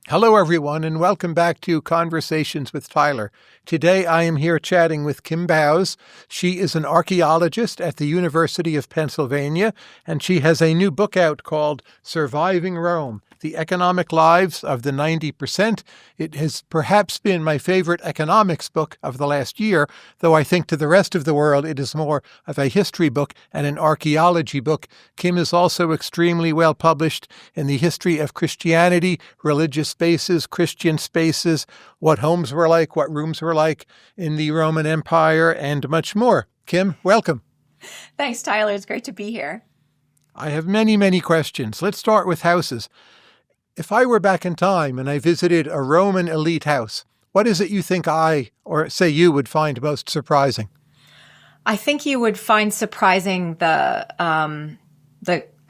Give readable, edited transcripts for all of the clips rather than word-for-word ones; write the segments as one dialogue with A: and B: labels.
A: Hello, everyone, and welcome back to Conversations with Tyler. Today, I am here chatting with Kim Bowes. She is an archaeologist at the University of Pennsylvania, and she has a new book out called Surviving Rome: The Economic Lives of the 90%. It has perhaps been my favorite economics book of the last year, though I think to the rest of the world it is more of a history book and an archaeology book. Kim is also extremely well published in the history of Christianity, religious spaces, Christian spaces, what homes were like, what rooms were like in the Roman Empire, and much more. Kim, welcome.
B: Thanks, Tyler. It's great to be here.
A: I have many questions. Let's start with houses. If I were back in time and I visited a Roman elite house, what is it you think you would find most surprising?
B: I think you would find surprising the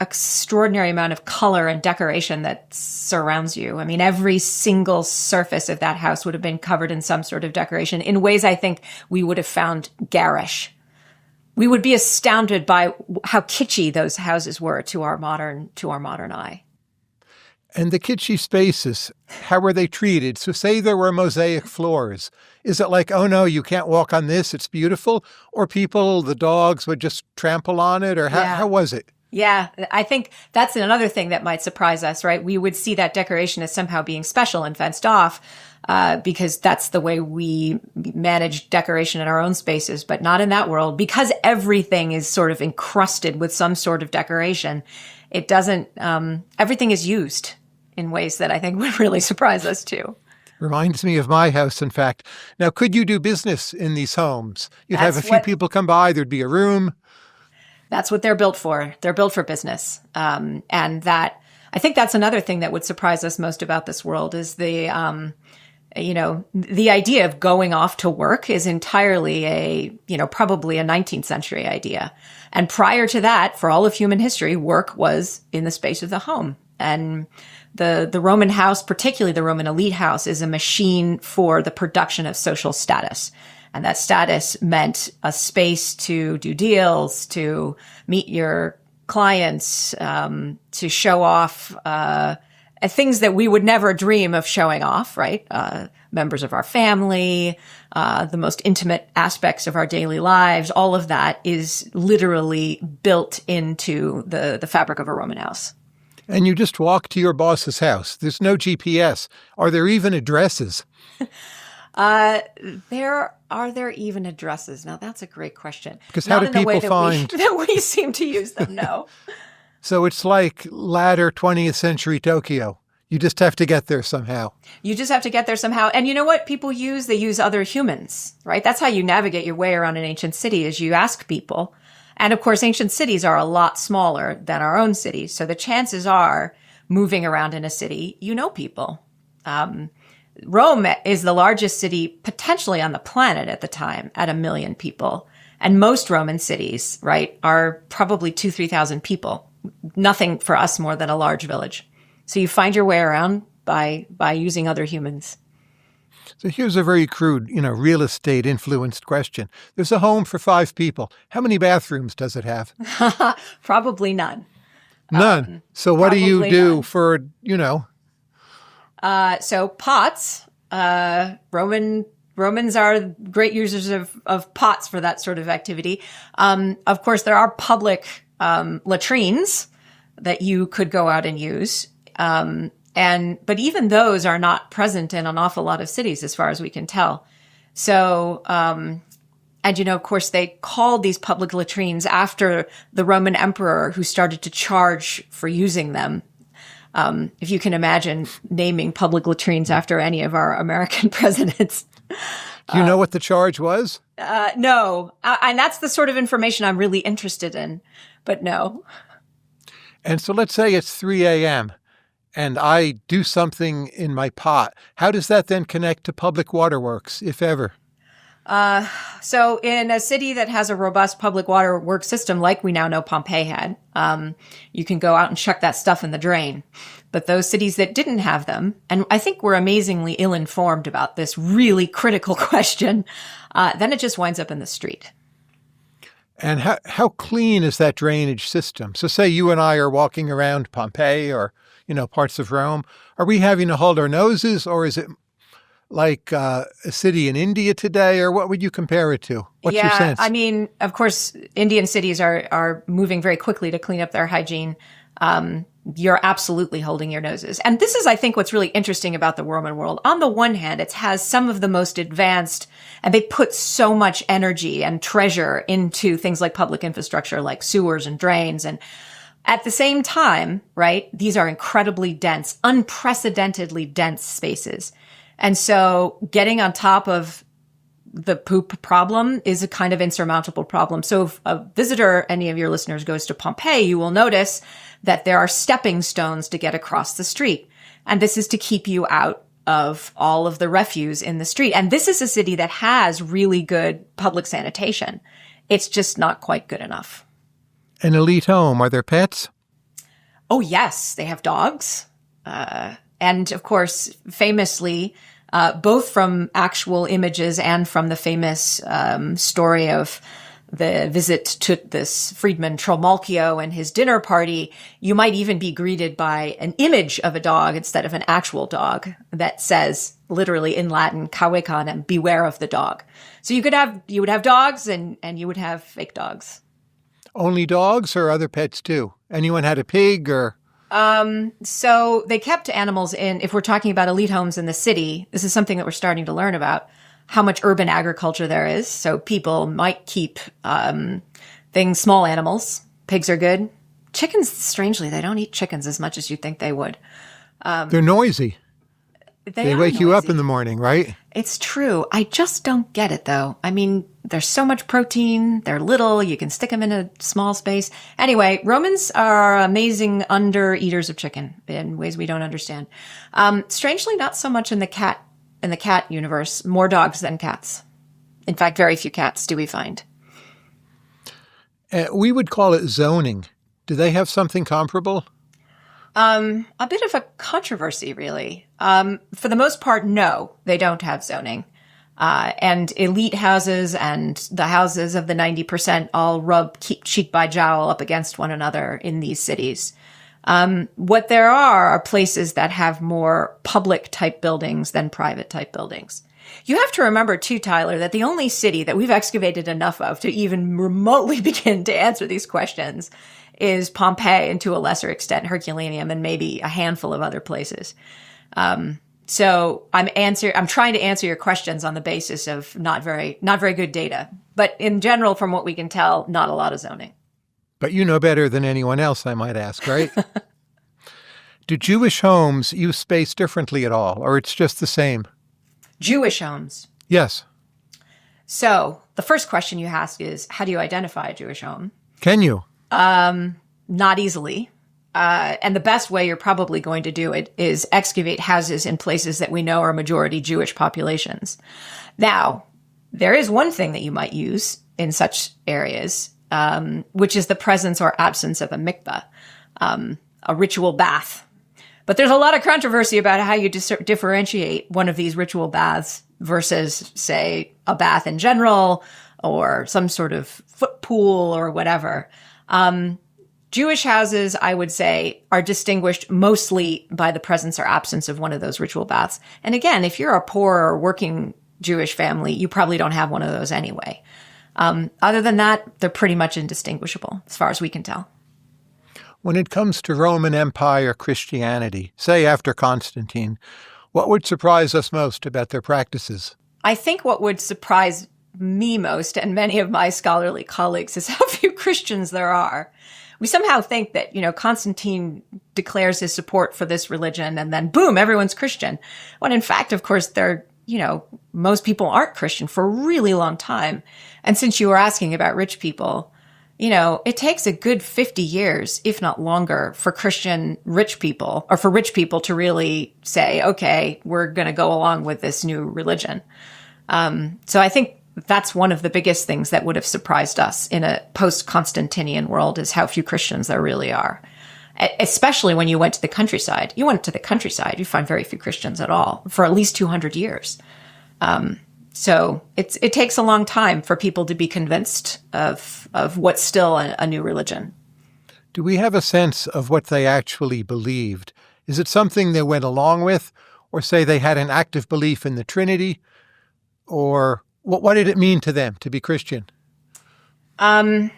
B: extraordinary amount of color and decoration that surrounds you. I mean, every single surface of that house would have been covered in some sort of decoration in ways I think we would have found garish. We would be astounded by how kitschy those houses were to our modern eye.
A: And the kitschy spaces, how were they treated? So say there were mosaic floors. Is it like, oh no, you can't walk on this, it's beautiful? Or the dogs would just trample on it? Or how was it?
B: Yeah, I think that's another thing that might surprise us, right? We would see that decoration as somehow being special and fenced off because that's the way we manage decoration in our own spaces, but not in that world. Because everything is sort of encrusted with some sort of decoration, it doesn't, everything is used in ways that I think would really surprise us too.
A: Reminds me of my house, in fact. Now, could you do business in these homes? You'd have a few people come by, there'd be a room.
B: That's what they're built for. They're built for business. And that, I think that's another thing that would surprise us most about this world is the idea of going off to work is entirely probably a 19th century idea. And prior to that, for all of human history, work was in the space of the home. And the Roman house, particularly the Roman elite house, is a machine for the production of social status. And that status meant a space to do deals, to meet your clients, to show off things that we would never dream of showing off, right? Members of our family, the most intimate aspects of our daily lives, all of that is literally built into the fabric of a Roman house.
A: And you just walk to your boss's house. There's no GPS. Are there even addresses?
B: Are there even addresses? Now, that's a great question.
A: Because how do people find
B: that we seem to use them? No.
A: So it's like latter 20th century Tokyo. You just have to get there somehow.
B: You just have to get there somehow. And you know what people use? They use other humans, right? That's how you navigate your way around an ancient city is you ask people. And of course, ancient cities are a lot smaller than our own cities. So the chances are moving around in a city, you know people. Rome is the largest city potentially on the planet at the time at 1 million people. And most Roman cities, right, are probably 2,000-3,000 people. Nothing for us more than a large village. So you find your way around by using other humans.
A: So here's a very crude, real estate influenced question. There's a home for 5 people. How many bathrooms does it have?
B: Probably none.
A: None. So what do you do for,
B: So pots, Romans are great users of pots for that sort of activity. Of course, there are public latrines that you could go out and use. But even those are not present in an awful lot of cities as far as we can tell. So, of course, they called these public latrines after the Roman emperor who started to charge for using them. If you can imagine naming public latrines after any of our American presidents.
A: Do you know what the charge was?
B: No. And that's the sort of information I'm really interested in, but no.
A: And so let's say it's 3 a.m. and I do something in my pot. How does that then connect to public waterworks, if ever?
B: So in a city that has a robust public waterworks system, like we now know Pompeii had, you can go out and chuck that stuff in the drain. But those cities that didn't have them, and I think we're amazingly ill-informed about this really critical question, then it just winds up in the street.
A: And how clean is that drainage system? So say you and I are walking around Pompeii or, parts of Rome. Are we having to hold our noses, or is it like a city in India today, or what would you compare it to? What's your sense?
B: I mean, of course, Indian cities are moving very quickly to clean up their hygiene. You're absolutely holding your noses. And this is, I think, what's really interesting about the Roman world. On the one hand, it has some of the most advanced, and they put so much energy and treasure into things like public infrastructure, like sewers and drains. And at the same time, right, these are incredibly dense, unprecedentedly dense spaces. And so getting on top of the poop problem is a kind of insurmountable problem. So if a visitor, any of your listeners, goes to Pompeii, you will notice that there are stepping stones to get across the street. And this is to keep you out of all of the refuse in the street. And this is a city that has really good public sanitation. It's just not quite good enough.
A: An elite home, are there pets?
B: Oh, yes. They have dogs. And of course, famously, both from actual images and from the famous story of the visit to this freedman Trimalchio and his dinner party, you might even be greeted by an image of a dog instead of an actual dog that says, literally in Latin, "Cave canem," beware of the dog. So you would have dogs and you would have fake dogs.
A: Only dogs or other pets too? Anyone had a pig or?
B: So they kept animals in, if we're talking about elite homes in the city, this is something that we're starting to learn about, how much urban agriculture there is. So people might keep, small animals. Pigs are good. Chickens, strangely, they don't eat chickens as much as you think they would.
A: They're noisy. They wake you up in the morning, right?
B: It's true. I just don't get it, though. I mean, there's so much protein. They're little. You can stick them in a small space. Anyway, Romans are amazing under-eaters of chicken in ways we don't understand. Strangely, not so much in the cat universe. More dogs than cats. In fact, very few cats do we find.
A: We would call it zoning. Do they have something comparable?
B: A bit of a controversy, really. For the most part, no, they don't have zoning. And elite houses and the houses of the 90% all rub cheek by jowl up against one another in these cities. What there are places that have more public type buildings than private type buildings. You have to remember too, Tyler, that the only city that we've excavated enough of to even remotely begin to answer these questions is Pompeii, and to a lesser extent Herculaneum, and maybe a handful of other places. So I'm trying to answer your questions on the basis of not very good data. But in general, from what we can tell, not a lot of zoning.
A: But you know better than anyone else, I might ask, right? Do Jewish homes use space differently at all, or it's just the same?
B: Jewish homes?
A: Yes.
B: So the first question you ask is, how do you identify a Jewish home?
A: Can you?
B: Not easily. And the best way you're probably going to do it is excavate houses in places that we know are majority Jewish populations. Now, there is one thing that you might use in such areas, which is the presence or absence of a mikveh, a ritual bath. But there's a lot of controversy about how you differentiate one of these ritual baths versus, say, a bath in general or some sort of foot pool or whatever. Jewish houses, I would say, are distinguished mostly by the presence or absence of one of those ritual baths. And again, if you're a poor or working Jewish family, you probably don't have one of those anyway. Other than that, they're pretty much indistinguishable as far as we can tell.
A: When it comes to Roman Empire Christianity, say after Constantine, what would surprise us most about their practices?
B: I think what would surprise me most, and many of my scholarly colleagues, is how few Christians there are. We somehow think that, Constantine declares his support for this religion and then boom, everyone's Christian. When in fact, of course, most people aren't Christian for a really long time. And since you were asking about rich people, it takes a good 50 years, if not longer, for Christian rich people, or for rich people to really say, okay, we're going to go along with this new religion. So I think that's one of the biggest things that would have surprised us in a post-Constantinian world, is how few Christians there really are. Especially when you went to the countryside. You find very few Christians at all for at least 200 years. So it takes a long time for people to be convinced of what's still a new religion.
A: Do we have a sense of what they actually believed? Is it something they went along with, or say they had an active belief in the Trinity? Or what did it mean to them to be Christian?
B: I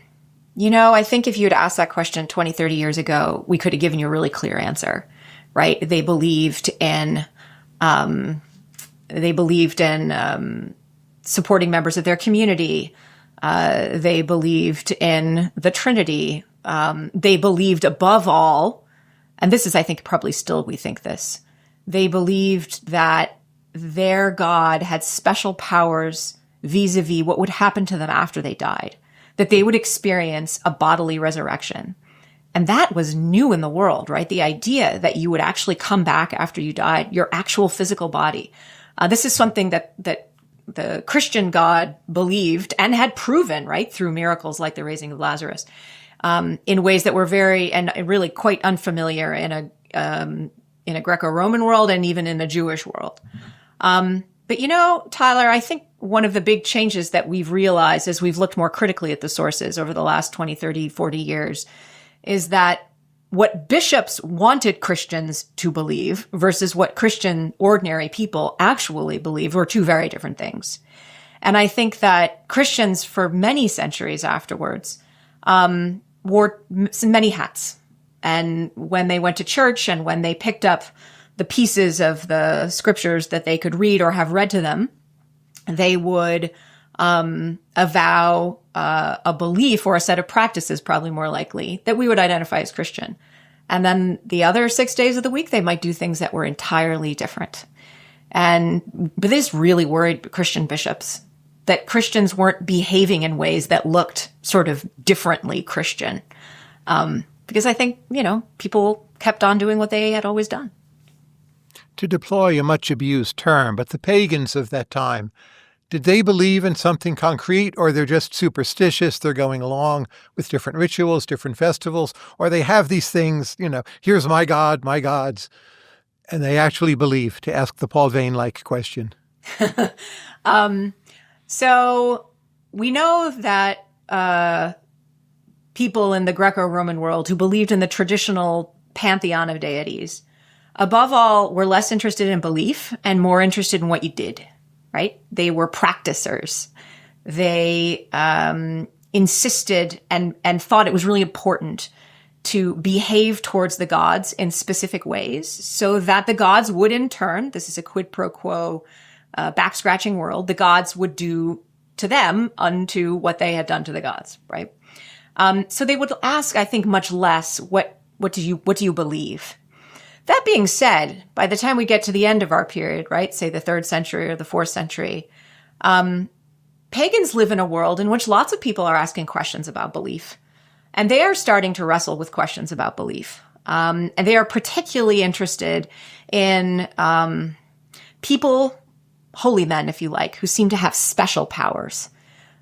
B: think if you had asked that question 20, 30 years ago, we could have given you a really clear answer, right? They believed in supporting members of their community. They believed in the Trinity. They believed above all, and this is, I think, probably still we think this, they believed that their God had special powers vis-a-vis what would happen to them after they died, that they would experience a bodily resurrection. And that was new in the world, right? The idea that you would actually come back after you died, your actual physical body. This is something that the Christian God believed and had proven, right, through miracles like the raising of Lazarus, in ways that were very and really quite unfamiliar in a Greco-Roman world and even in a Jewish world. But Tyler, I think one of the big changes that we've realized as we've looked more critically at the sources over the last 20, 30, 40 years is that what bishops wanted Christians to believe versus what Christian ordinary people actually believe were two very different things. And I think that Christians for many centuries afterwards wore many hats. And when they went to church and when they picked up the pieces of the scriptures that they could read or have read to them, they would avow a belief or a set of practices, probably more likely, that we would identify as Christian. And then the other 6 days of the week, they might do things that were entirely different. But this really worried Christian bishops, that Christians weren't behaving in ways that looked sort of differently Christian. Because I think, people kept on doing what they had always done.
A: To deploy a much abused term, but the pagans of that time, did they believe in something concrete, or they're just superstitious, they're going along with different rituals, different festivals, or they have these things, here's my God, my gods, and they actually believe, to ask the Paul Vane-like question?
B: So we know that people in the Greco-Roman world who believed in the traditional pantheon of deities, above all, were less interested in belief and more interested in what you did, right? They were practicers. They insisted and thought it was really important to behave towards the gods in specific ways so that the gods would in turn, this is a quid pro quo back-scratching world, the gods would do to them unto what they had done to the gods, right? So they would ask, I think, much less, what do you believe? That being said, by the time we get to the end of our period, right, say the 3rd century or the 4th century, pagans live in a world in which lots of people are asking questions about belief. And they are starting to wrestle with questions about belief. And they are particularly interested in people, holy men, if you like, who seem to have special powers.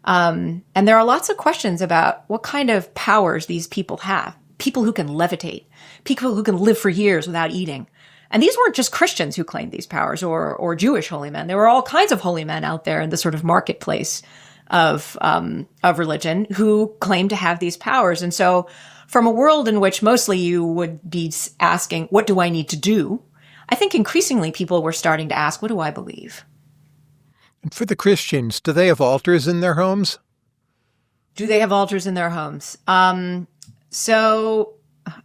B: And there are lots of questions about what kind of powers these people have. People who can levitate, people who can live for years without eating. And these weren't just Christians who claimed these powers or Jewish holy men. There were all kinds of holy men out there in the sort of marketplace of religion who claimed to have these powers. And so from a world in which mostly you would be asking, what do I need to do? I think increasingly people were starting to ask, what do I believe?
A: And for the Christians, do they have altars in their homes?
B: Do they have altars in their homes? So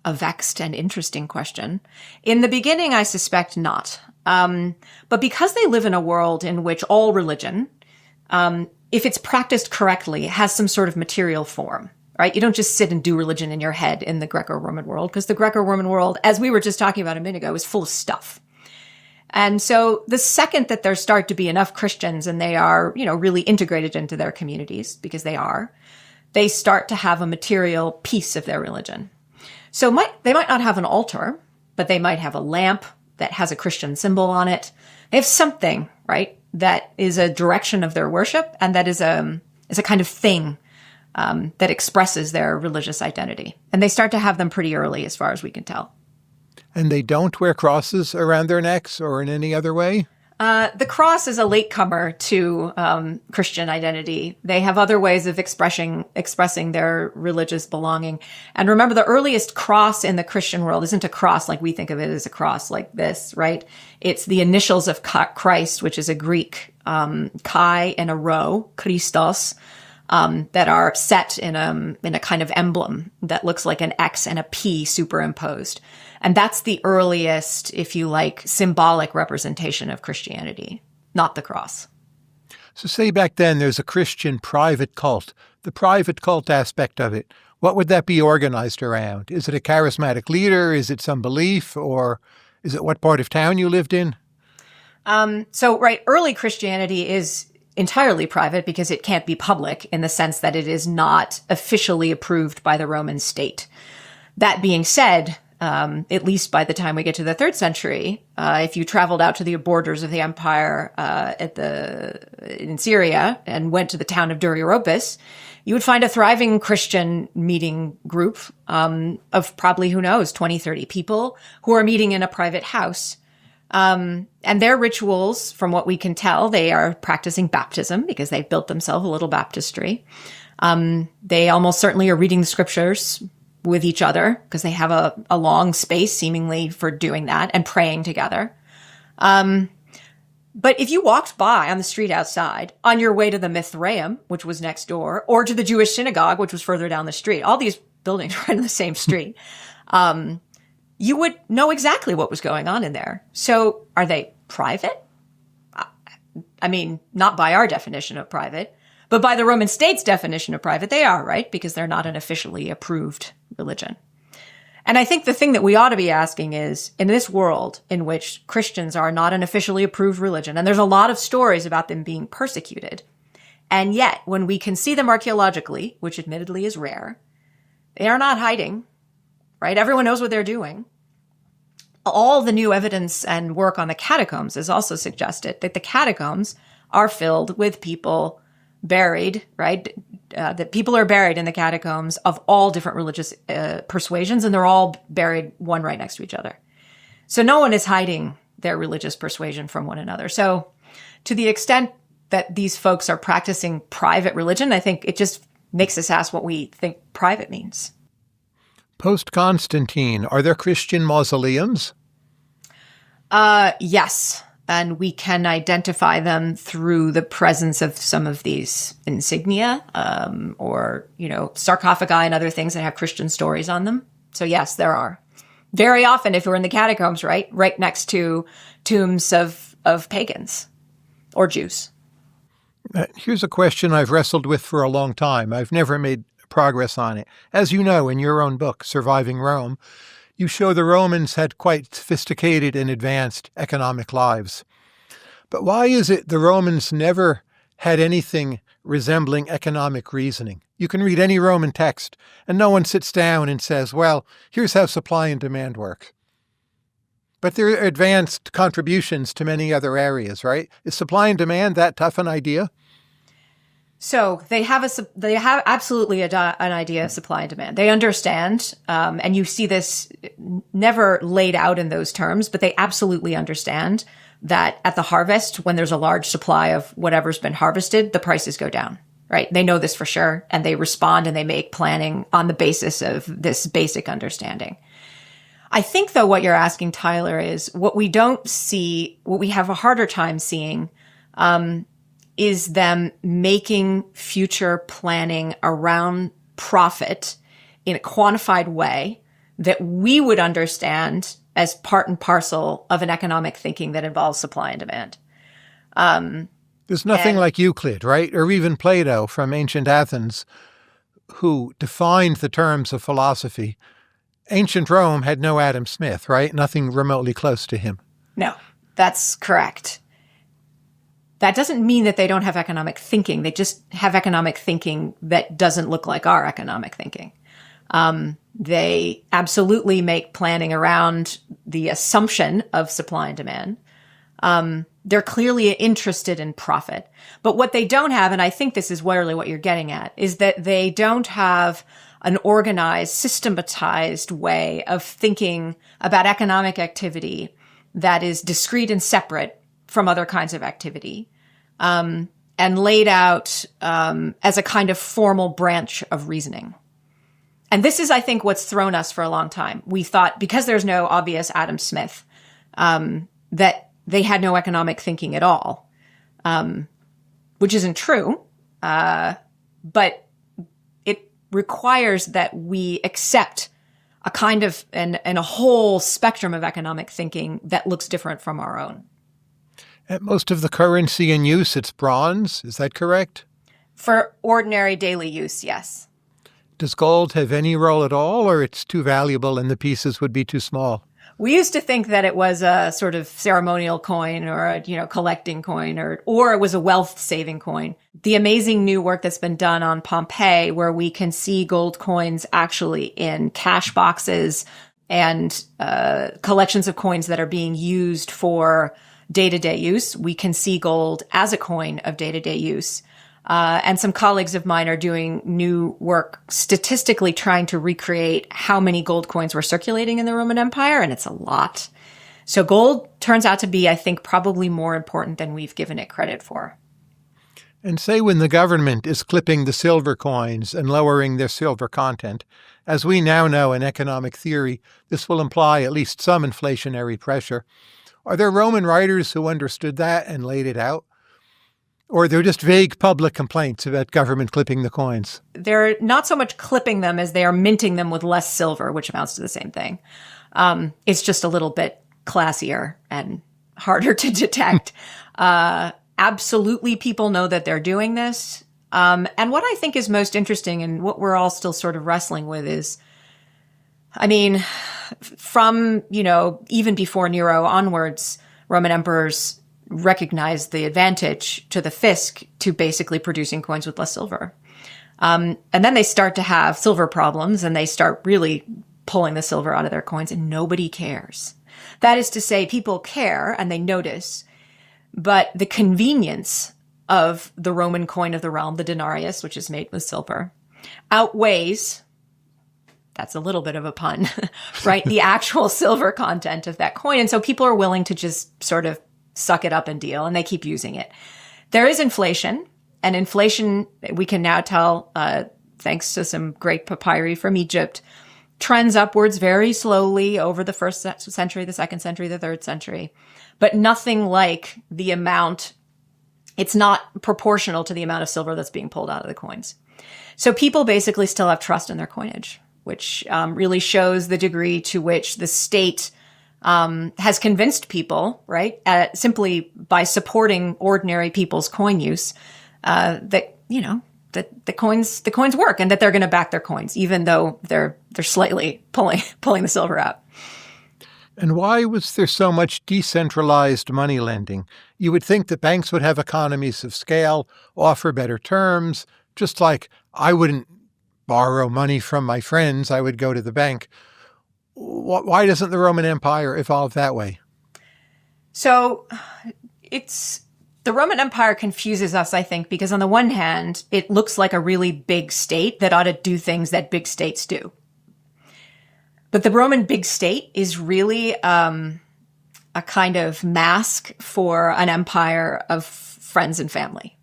B: a vexed and interesting question. In the beginning, I suspect not. But because they live in a world in which all religion, if it's practiced correctly, has some sort of material form, right? You don't just sit and do religion in your head in the Greco-Roman world, because the Greco-Roman world, as we were just talking about a minute ago, is full of stuff. And so the second that there start to be enough Christians and they are, really integrated into their communities, because they start to have a material piece of their religion. So they might not have an altar, but they might have a lamp that has a Christian symbol on it. They have something, right, that is a direction of their worship, and that is a kind of thing that expresses their religious identity. And they start to have them pretty early, as far as we can tell.
A: And they don't wear crosses around their necks or in any other way?
B: The cross is a latecomer to Christian identity. They have other ways of expressing their religious belonging. And remember, the earliest cross in the Christian world isn't a cross like we think of it as a cross like this, right? It's the initials of Christ, which is a Greek chi and a rho, Christos, that are set in a kind of emblem that looks like an X and a P superimposed. And that's the earliest, if you like, symbolic representation of Christianity, not the cross.
A: So say back then there's a Christian private cult, the private cult aspect of it. What would that be organized around? Is it a charismatic leader? Is it some belief? Or is it what part of town you lived in?
B: Early Christianity is entirely private because it can't be public in the sense that it is not officially approved by the Roman state. That being said, at least by the time we get to the 3rd century, if you traveled out to the borders of the empire in Syria and went to the town of Duriopus, you would find a thriving Christian meeting group of probably, 20, 30 people who are meeting in a private house. And their rituals, from what we can tell, they are practicing baptism because they've built themselves a little baptistry. They almost certainly are reading the scriptures with each other because they have a long space seemingly for doing that and praying together. But if you walked by on the street outside on your way to the Mithraeum, which was next door, or to the Jewish synagogue, which was further down the street, all these buildings right on the same street, you would know exactly what was going on in there. So are they private? I mean, not by our definition of private, but by the Roman state's definition of private, they are, right? Because they're not an officially approved religion. And I think the thing that we ought to be asking is, in this world in which Christians are not an officially approved religion, and there's a lot of stories about them being persecuted, and yet when we can see them archaeologically, which admittedly is rare, they are not hiding, right? Everyone knows what they're doing. All the new evidence and work on the catacombs has also suggested that the catacombs are filled with people buried, right? That people are buried in the catacombs of all different religious persuasions, and they're all buried one right next to each other. So no one is hiding their religious persuasion from one another. So to the extent that these folks are practicing private religion, I think it just makes us ask what we think private means.
A: Post-Constantine, are there Christian mausoleums?
B: Yes. And we can identify them through the presence of some of these insignia, or, sarcophagi and other things that have Christian stories on them. So yes, there are. Very often, if we're in the catacombs, right next to tombs of pagans or Jews.
A: Here's a question I've wrestled with for a long time. I've never made progress on it. As you know, in your own book, Surviving Rome, you show the Romans had quite sophisticated and advanced economic lives. But why is it the Romans never had anything resembling economic reasoning? You can read any Roman text, and no one sits down and says, well, here's how supply and demand work. But there are advanced contributions to many other areas, right? Is supply and demand that tough an idea?
B: So they have absolutely an idea of supply and demand. They understand, and you see this never laid out in those terms, but they absolutely understand that at the harvest, when there's a large supply of whatever's been harvested, the prices go down, right? They know this for sure, and they respond and they make planning on the basis of this basic understanding. I think, though, what you're asking, Tyler, is what we don't see, what we have a harder time seeing, is them making future planning around profit in a quantified way that we would understand as part and parcel of an economic thinking that involves supply and demand.
A: There's nothing like Euclid, right? Or even Plato from ancient Athens, who defined the terms of philosophy. Ancient Rome had no Adam Smith, right? Nothing remotely close to him.
B: No, that's correct. That doesn't mean that they don't have economic thinking. They just have economic thinking that doesn't look like our economic thinking. They absolutely make planning around the assumption of supply and demand. They're clearly interested in profit. But what they don't have, and I think this is really what you're getting at, is that they don't have an organized, systematized way of thinking about economic activity that is discrete and separate from other kinds of activity, and laid out as a kind of formal branch of reasoning. And this is, I think, what's thrown us for a long time. We thought, because there's no obvious Adam Smith, that they had no economic thinking at all, which isn't true. But it requires that we accept a kind of and a whole spectrum of economic thinking that looks different from our own.
A: At most of the currency in use, it's bronze. Is that correct?
B: For ordinary daily use, yes.
A: Does gold have any role at all, or it's too valuable and the pieces would be too small?
B: We used to think that it was a sort of ceremonial coin or a, collecting coin or it was a wealth-saving coin. The amazing new work that's been done on Pompeii, where we can see gold coins actually in cash boxes and collections of coins that are being used for day-to-day use. We can see gold as a coin of day-to-day use. And some colleagues of mine are doing new work statistically trying to recreate how many gold coins were circulating in the Roman Empire, and it's a lot. So gold turns out to be, I think, probably more important than we've given it credit for.
A: And say when the government is clipping the silver coins and lowering their silver content, as we now know in economic theory, this will imply at least some inflationary pressure. Are there Roman writers who understood that and laid it out? Or they're just vague public complaints about government clipping the coins?
B: They're not so much clipping them as they are minting them with less silver, which amounts to the same thing. It's just a little bit classier and harder to detect. Absolutely, people know that they're doing this. And what I think is most interesting and what we're all still sort of wrestling with is, from, even before Nero onwards, Roman emperors recognized the advantage to the fisc to basically producing coins with less silver. And then they start to have silver problems and they start really pulling the silver out of their coins and nobody cares. That is to say, people care and they notice, but the convenience of the Roman coin of the realm, the denarius, which is made with silver, outweighs, that's a little bit of a pun, right? The actual silver content of that coin. And so people are willing to just sort of suck it up and deal, and they keep using it. There is inflation, and inflation, we can now tell, thanks to some great papyri from Egypt, trends upwards very slowly over the first century, the second century, the third century, but nothing like the amount. It's not proportional to the amount of silver that's being pulled out of the coins. So people basically still have trust in their coinage, which really shows the degree to which the state has convinced people, right, simply by supporting ordinary people's coin use, that the coins work and that they're going to back their coins, even though they're slightly pulling the silver out.
A: And why was there so much decentralized money lending? You would think that banks would have economies of scale, offer better terms, just like I wouldn't borrow money from my friends, I would go to the bank. Why doesn't the Roman Empire evolve that way?
B: So the Roman Empire confuses us, I think, because on the one hand, it looks like a really big state that ought to do things that big states do. But the Roman big state is really a kind of mask for an empire of friends and family.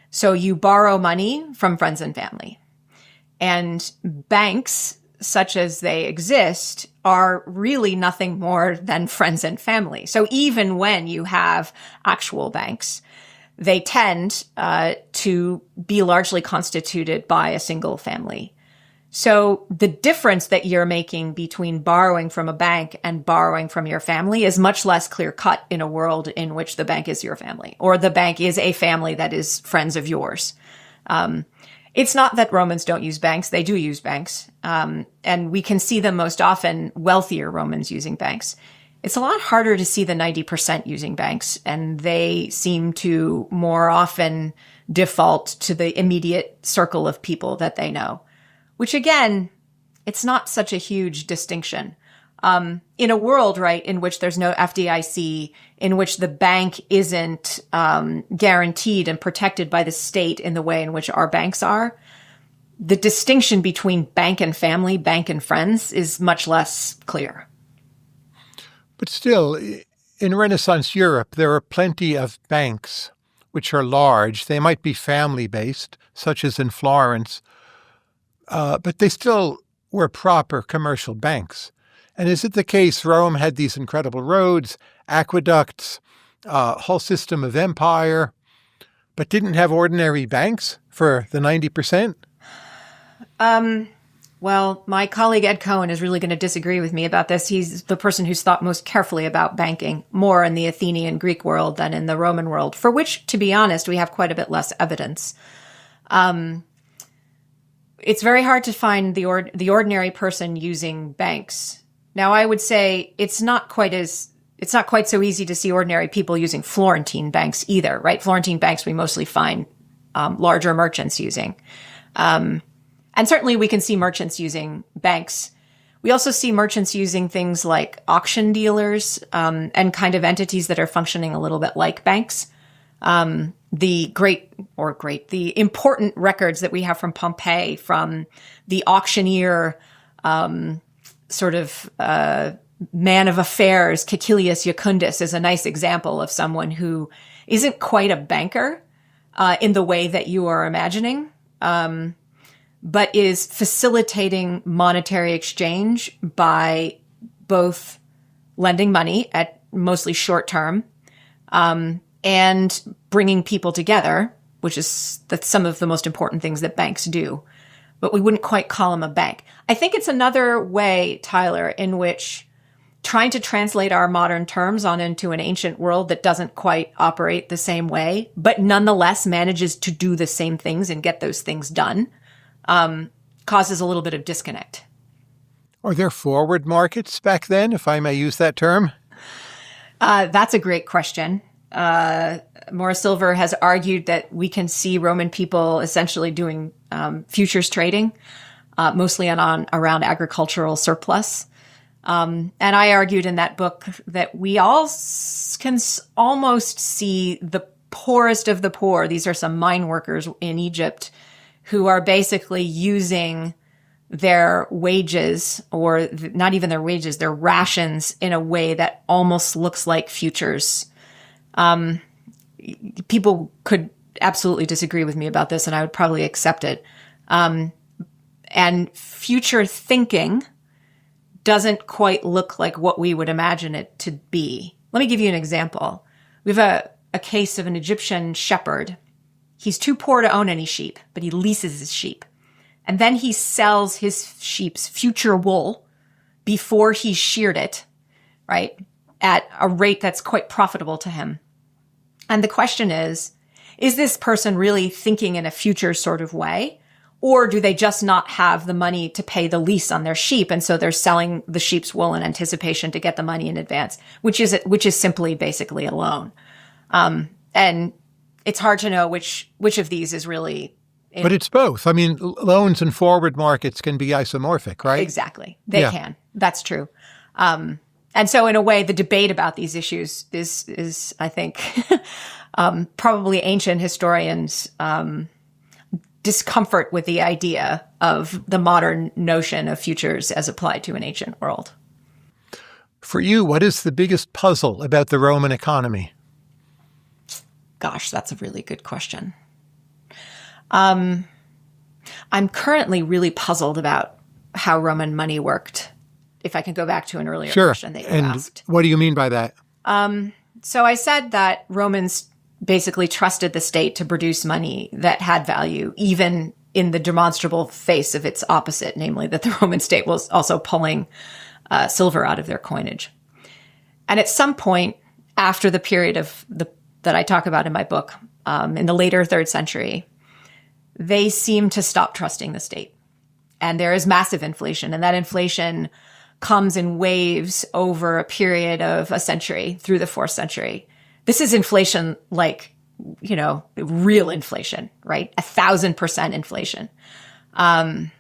B: So you borrow money from friends and family. And banks, such as they exist, are really nothing more than friends and family. So even when you have actual banks, they tend to be largely constituted by a single family. So the difference that you're making between borrowing from a bank and borrowing from your family is much less clear-cut in a world in which the bank is your family, or the bank is a family that is friends of yours. It's not that Romans don't use banks. They do use banks. And we can see them most often, wealthier Romans using banks. It's a lot harder to see the 90% using banks, and they seem to more often default to the immediate circle of people that they know, which again, it's not such a huge distinction. In a world, right, in which there's no FDIC, in which the bank isn't guaranteed and protected by the state in the way in which our banks are, the distinction between bank and family, bank and friends is much less clear.
A: But still, in Renaissance Europe, there are plenty of banks which are large. They might be family-based, such as in Florence, but they still were proper commercial banks. And is it the case Rome had these incredible roads, aqueducts, whole system of empire, but didn't have ordinary banks for the 90%?
B: Well, my colleague Ed Cohen is really going to disagree with me about this. He's the person who's thought most carefully about banking, more in the Athenian Greek world than in the Roman world, for which, to be honest, we have quite a bit less evidence. It's very hard to find the ordinary person using banks. Now, I would say it's not quite so easy to see ordinary people using Florentine banks either, right? Florentine banks we mostly find larger merchants using. And certainly we can see merchants using banks. We also see merchants using things like auction dealers and kind of entities that are functioning a little bit like banks. The important records that we have from Pompeii, from the auctioneer, sort of man of affairs, Caecilius Jucundus, is a nice example of someone who isn't quite a banker in the way that you are imagining, but is facilitating monetary exchange by both lending money at mostly short term and bringing people together, that's some of the most important things that banks do. But we wouldn't quite call them a bank. I think it's another way, Tyler, in which trying to translate our modern terms on into an ancient world that doesn't quite operate the same way, but nonetheless manages to do the same things and get those things done, causes a little bit of disconnect.
A: Are there forward markets back then, if I may use that term?
B: That's a great question. Maura Silver has argued that we can see Roman people essentially doing futures trading, mostly around agricultural surplus. And I argued in that book that we all can almost see the poorest of the poor. These are some mine workers in Egypt who are basically using their wages, or not even their wages, their rations, in a way that almost looks like futures. People could absolutely disagree with me about this, and I would probably accept it. And future thinking doesn't quite look like what we would imagine it to be. Let me give you an example. We have a case of an Egyptian shepherd. He's too poor to own any sheep, but he leases his sheep. And then he sells his sheep's future wool before he's sheared it, right, at a rate that's quite profitable to him. And the question is this person really thinking in a future sort of way? Or do they just not have the money to pay the lease on their sheep? And so they're selling the sheep's wool in anticipation to get the money in advance, which is simply basically a loan. And it's hard to know which of these is really.
A: But it's both. I mean, loans and forward markets can be isomorphic, right?
B: Exactly. They can. That's true. And so in a way, the debate about these issues is I think, probably ancient historians, discomfort with the idea of the modern notion of futures as applied to an ancient world.
A: For you, what is the biggest puzzle about the Roman economy?
B: Gosh, that's a really good question. I'm currently really puzzled about how Roman money worked, if I can go back to an earlier question that you asked.
A: What do you mean by that?
B: So I said that Romans basically trusted the state to produce money that had value, even in the demonstrable face of its opposite, namely that the Roman state was also pulling silver out of their coinage. And at some point after the period that I talk about in my book, in the later 3rd century, they seem to stop trusting the state. And there is massive inflation, and that inflation comes in waves over a period of a century through the 4th century. This is inflation like, real inflation, right? 1,000% inflation. And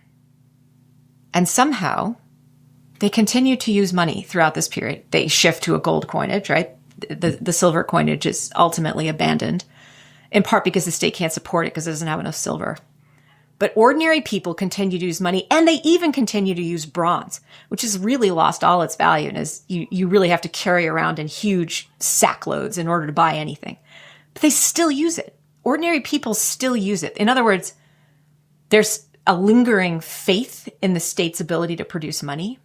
B: somehow they continue to use money throughout this period. They shift to a gold coinage, right? The silver coinage is ultimately abandoned, in part because the state can't support it because it doesn't have enough silver. But ordinary people continue to use money, and they even continue to use bronze, which has really lost all its value. And is you really have to carry around in huge sack loads in order to buy anything. But they still use it. Ordinary people still use it. In other words, there's a lingering faith in the state's ability to produce money.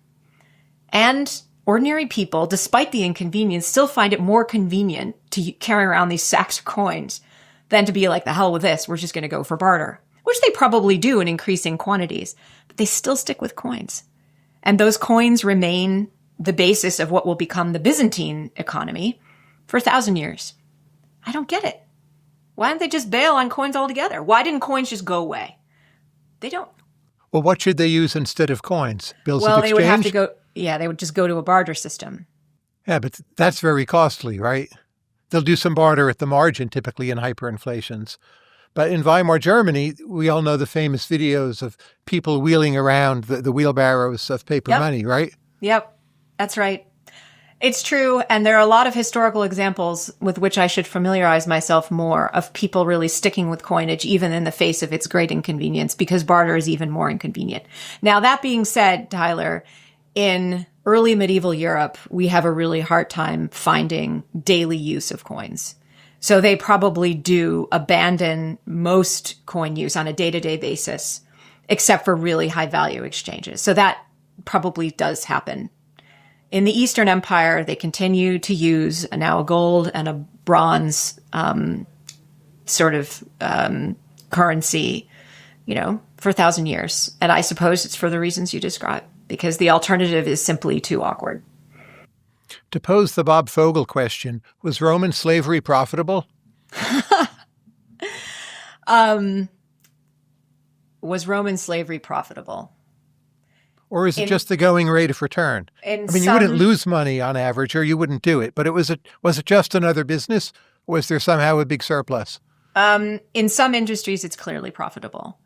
B: And ordinary people, despite the inconvenience, still find it more convenient to carry around these sacks of coins than to be like, the hell with this, we're just going to go for barter, which they probably do in increasing quantities, but they still stick with coins. And those coins remain the basis of what will become the Byzantine economy for 1,000 years. I don't get it. Why didn't they just bail on coins altogether? Why didn't coins just go away? They don't.
A: Well, what should they use instead of coins? Bills of exchange?
B: Well, they would have to go, they would just go to a barter system.
A: Yeah, but that's very costly, right? They'll do some barter at the margin, typically in hyperinflations. But in Weimar Germany, we all know the famous videos of people wheeling around the wheelbarrows of paper money, right?
B: Yep, that's right. It's true. And there are a lot of historical examples with which I should familiarize myself more of people really sticking with coinage, even in the face of its great inconvenience, because barter is even more inconvenient. Now, that being said, Tyler, in early medieval Europe, we have a really hard time finding daily use of coins. So they probably do abandon most coin use on a day-to-day basis, except for really high-value exchanges. So that probably does happen. In the Eastern Empire, they continue to use now a gold and a bronze currency, for 1,000 years. And I suppose it's for the reasons you described, because the alternative is simply too awkward.
A: To pose the Bob Fogel question, was Roman slavery profitable?
B: Was Roman slavery profitable?
A: Or is it just the going rate of return? You wouldn't lose money on average, or you wouldn't do it. But was it just another business? Or was there somehow a big surplus?
B: In some industries, it's clearly profitable.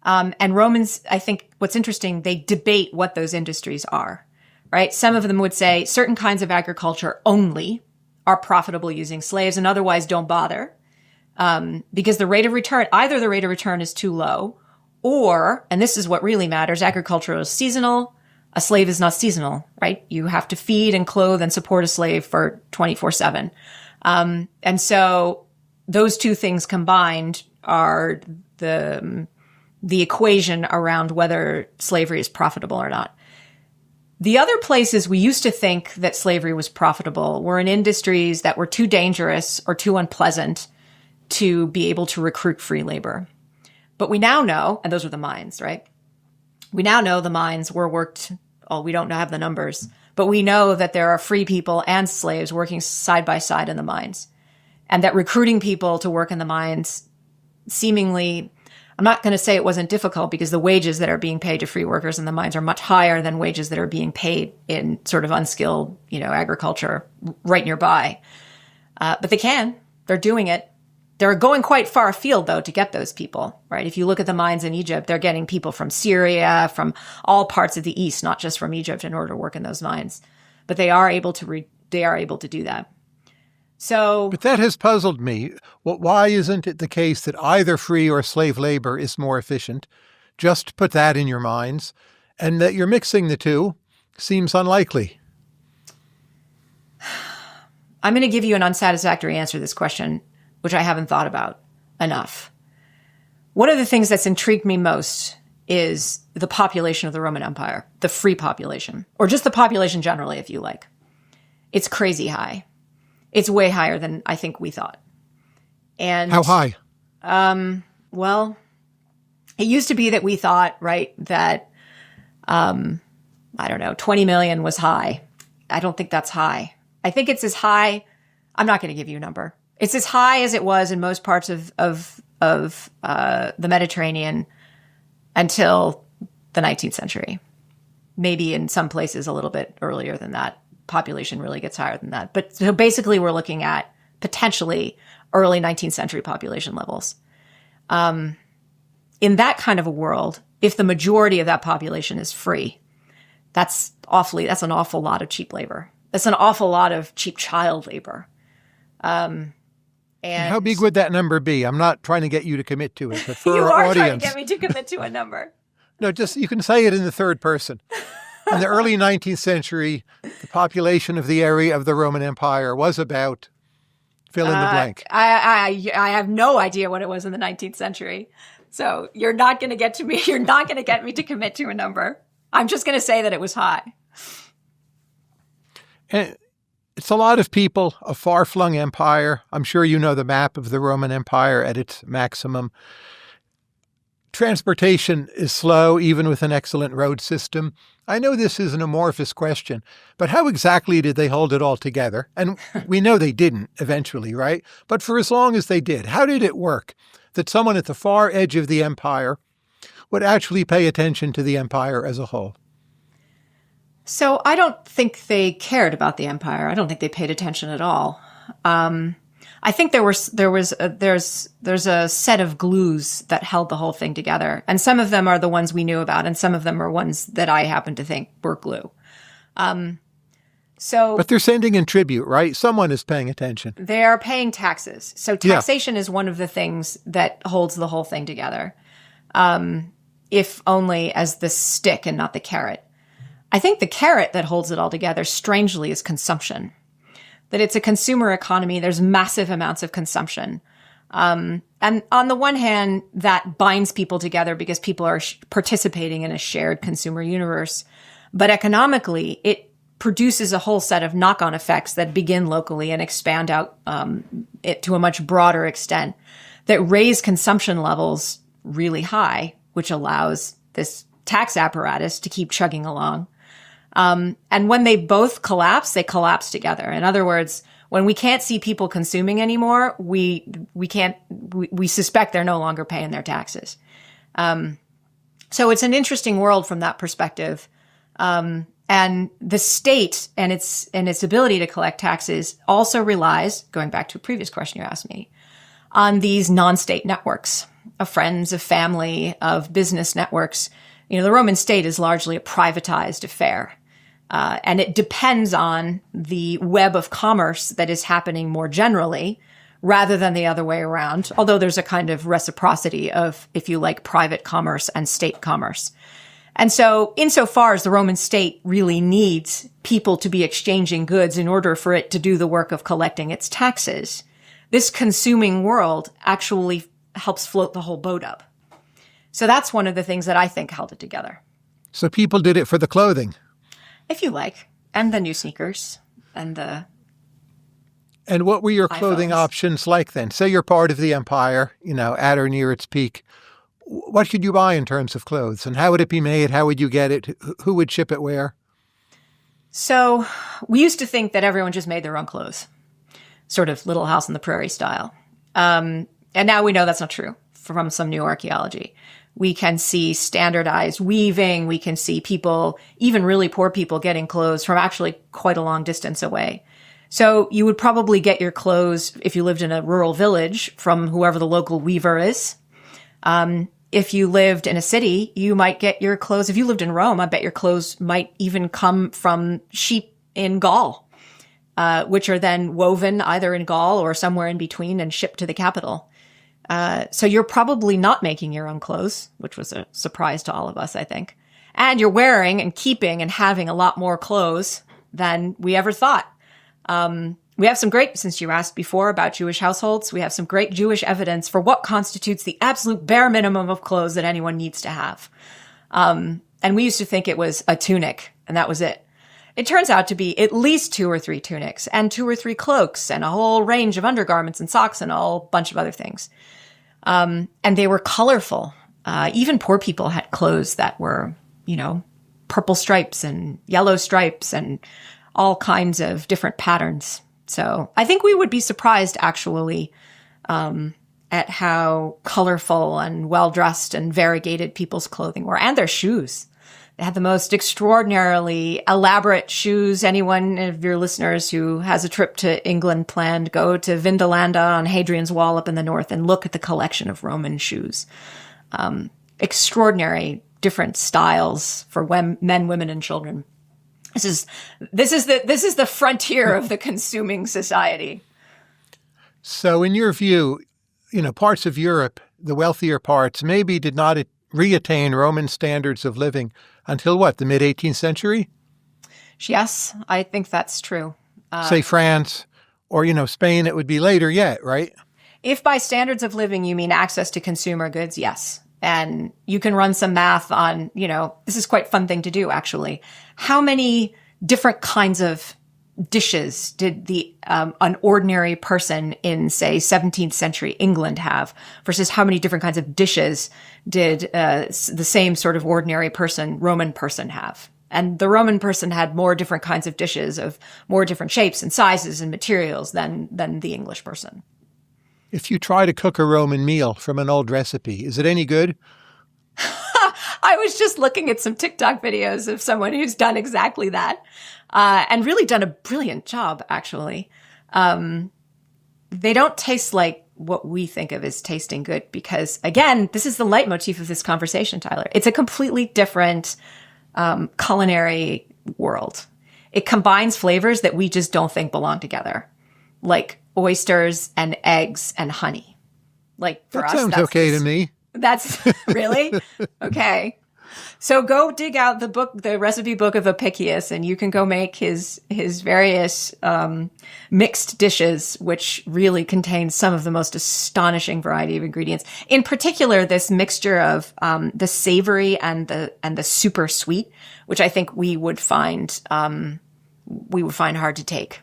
B: And Romans, I think what's interesting, they debate what those industries are, right? Some of them would say certain kinds of agriculture only are profitable using slaves and otherwise don't bother. Because the rate of return, either the rate of return is too low, or, and this is what really matters, agriculture is seasonal. A slave is not seasonal, right? You have to feed and clothe and support a slave for 24/7. And so those two things combined are the equation around whether slavery is profitable or not. The other places we used to think that slavery was profitable were in industries that were too dangerous or too unpleasant to be able to recruit free labor. But we now know, and those are the mines, right? We now know the mines were worked, we don't have the numbers, but we know that there are free people and slaves working side by side in the mines. And that recruiting people to work in the mines seemingly, I'm not going to say it wasn't difficult, because the wages that are being paid to free workers in the mines are much higher than wages that are being paid in sort of unskilled, agriculture right nearby. But they're doing it. They're going quite far afield, though, to get those people, right? If you look at the mines in Egypt, they're getting people from Syria, from all parts of the East, not just from Egypt, in order to work in those mines. But they are able to do that. But
A: that has puzzled me. Why isn't it the case that either free or slave labor is more efficient? Just put that in your minds. And that you're mixing the two seems unlikely.
B: I'm going to give you an unsatisfactory answer to this question, which I haven't thought about enough. One of the things that's intrigued me most is the population of the Roman Empire, the free population, or just the population generally, if you like. It's crazy high. It's way higher than I think we thought. And
A: how high?
B: Well, it used to be that we thought, right, that, 20 million was high. I don't think that's high. I think it's as high. I'm not going to give you a number. It's as high as it was in most parts of the Mediterranean until the 19th century. Maybe in some places a little bit earlier than that. Population really gets higher than that. But so basically we're looking at potentially early 19th century population levels. In that kind of a world, if the majority of that population is free, that's an awful lot of cheap labor. That's an awful lot of cheap child labor. And
A: And how
B: And
A: big would that number be? I'm not trying to get you to commit to it, but for
B: you
A: our
B: are
A: audience.
B: trying to get me to commit to a number.
A: No, just you can say it in the third person. In the early 19th century, the population of the area of the Roman Empire was about fill in the blank.
B: I have no idea what it was in the 19th century. So you're not going to get to me. You're not going to get me to commit to a number. I'm just going to say that it was high.
A: And it's a lot of people, a far-flung empire. I'm sure you know the map of the Roman Empire at its maximum. Transportation is slow, even with an excellent road system. I know this is an amorphous question, but how exactly did they hold it all together? And we know they didn't eventually, right? But for as long as they did, how did it work that someone at the far edge of the empire would actually pay attention to the empire as a whole?
B: So I don't think they cared about the empire. I don't think they paid attention at all. I think there's a set of glues that held the whole thing together, and some of them are the ones we knew about, and some of them are ones that I happen to think were glue. But
A: they're sending in tribute, right? Someone is paying attention.
B: They are paying taxes. So taxation is one of the things that holds the whole thing together, if only as the stick and not the carrot. I think the carrot that holds it all together, strangely, is consumption. That it's a consumer economy. There's massive amounts of consumption. And on the one hand, that binds people together because people are participating in a shared consumer universe. But economically, it produces a whole set of knock-on effects that begin locally and expand out it to a much broader extent that raise consumption levels really high, which allows this tax apparatus to keep chugging along. And when they both collapse, they collapse together. In other words, when we can't see people consuming anymore, we suspect they're no longer paying their taxes. So it's an interesting world from that perspective. And the state and its ability to collect taxes also relies, going back to a previous question you asked me, on these non-state networks of friends, of family, of business networks. You know, the Roman state is largely a privatized affair. And it depends on the web of commerce that is happening more generally rather than the other way around. Although there's a kind of reciprocity of, if you like, private commerce and state commerce. And so insofar as the Roman state really needs people to be exchanging goods in order for it to do the work of collecting its taxes, this consuming world actually helps float the whole boat up. So that's one of the things that I think held it together.
A: So people did it for the clothing.
B: If you like, and the new sneakers, and the
A: And what were your clothing
B: iPhones.
A: options like then? Say you're part of the empire, at or near its peak. What could you buy in terms of clothes? And how would it be made? How would you get it? Who would ship it where?
B: So we used to think that everyone just made their own clothes, sort of Little House on the Prairie style. And now we know that's not true from some new archaeology. We can see standardized weaving. We can see people, even really poor people, getting clothes from actually quite a long distance away. So you would probably get your clothes, if you lived in a rural village, from whoever the local weaver is. If you lived in a city, you might get your clothes. If you lived in Rome, I bet your clothes might even come from sheep in Gaul, which are then woven either in Gaul or somewhere in between and shipped to the capital. So you're probably not making your own clothes, which was a surprise to all of us, I think. And you're wearing and keeping and having a lot more clothes than we ever thought. We have some great, since you asked before about Jewish households, we have some great Jewish evidence for what constitutes the absolute bare minimum of clothes that anyone needs to have. And we used to think it was a tunic, and that was it. It turns out to be at least 2 or 3 tunics and 2 or 3 cloaks and a whole range of undergarments and socks and a whole bunch of other things. And they were colorful. Even poor people had clothes that were, purple stripes and yellow stripes and all kinds of different patterns. So I think we would be surprised, actually, at how colorful and well-dressed and variegated people's clothing were, and their shoes. They had the most extraordinarily elaborate shoes. Anyone of your listeners who has a trip to England planned, go to Vindolanda on Hadrian's Wall up in the north and look at the collection of Roman shoes. Extraordinary different styles for men, women, and children. This is the frontier of the consuming society.
A: So in your view, parts of Europe, the wealthier parts, maybe did not reattain Roman standards of living until what, the mid-18th century?
B: Yes, I think that's true.
A: Say France or, Spain, it would be later yet, right?
B: If by standards of living you mean access to consumer goods, yes. And you can run some math on, this is quite a fun thing to do, actually. How many different kinds of dishes did an ordinary person in, say, 17th century England have versus how many different kinds of dishes did the same sort of ordinary Roman person have? And the Roman person had more different kinds of dishes of more different shapes and sizes and materials than the English person.
A: If you try to cook a Roman meal from an old recipe, is it any good?
B: I was just looking at some TikTok videos of someone who's done exactly that, and really done a brilliant job, actually. They don't taste like what we think of as tasting good because, again, this is the leitmotif of this conversation, Tyler. It's a completely different culinary world. It combines flavors that we just don't think belong together, like oysters and eggs and honey. Like for
A: that
B: us,
A: sounds okay to me.
B: That's really okay. So go dig out the recipe book of Apicius, and you can go make his various mixed dishes, which really contains some of the most astonishing variety of ingredients. In particular, this mixture of the savory and the super sweet, which I think we would find hard to take.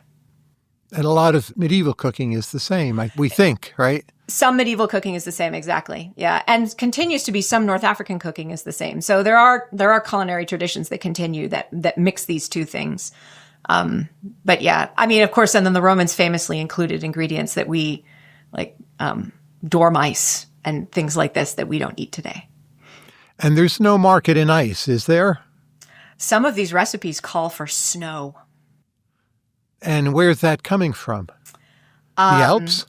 A: And a lot of medieval cooking is the same, we think, right?
B: Some medieval cooking is the same, exactly. Yeah. And continues to be some North African cooking is the same. So there are culinary traditions that continue that mix these two things. But yeah, I mean, of course, and then the Romans famously included ingredients that we like, dormice and things like this that we don't eat today.
A: And there's no market in ice, is there?
B: Some of these recipes call for snow.
A: And where's that coming from? The Alps?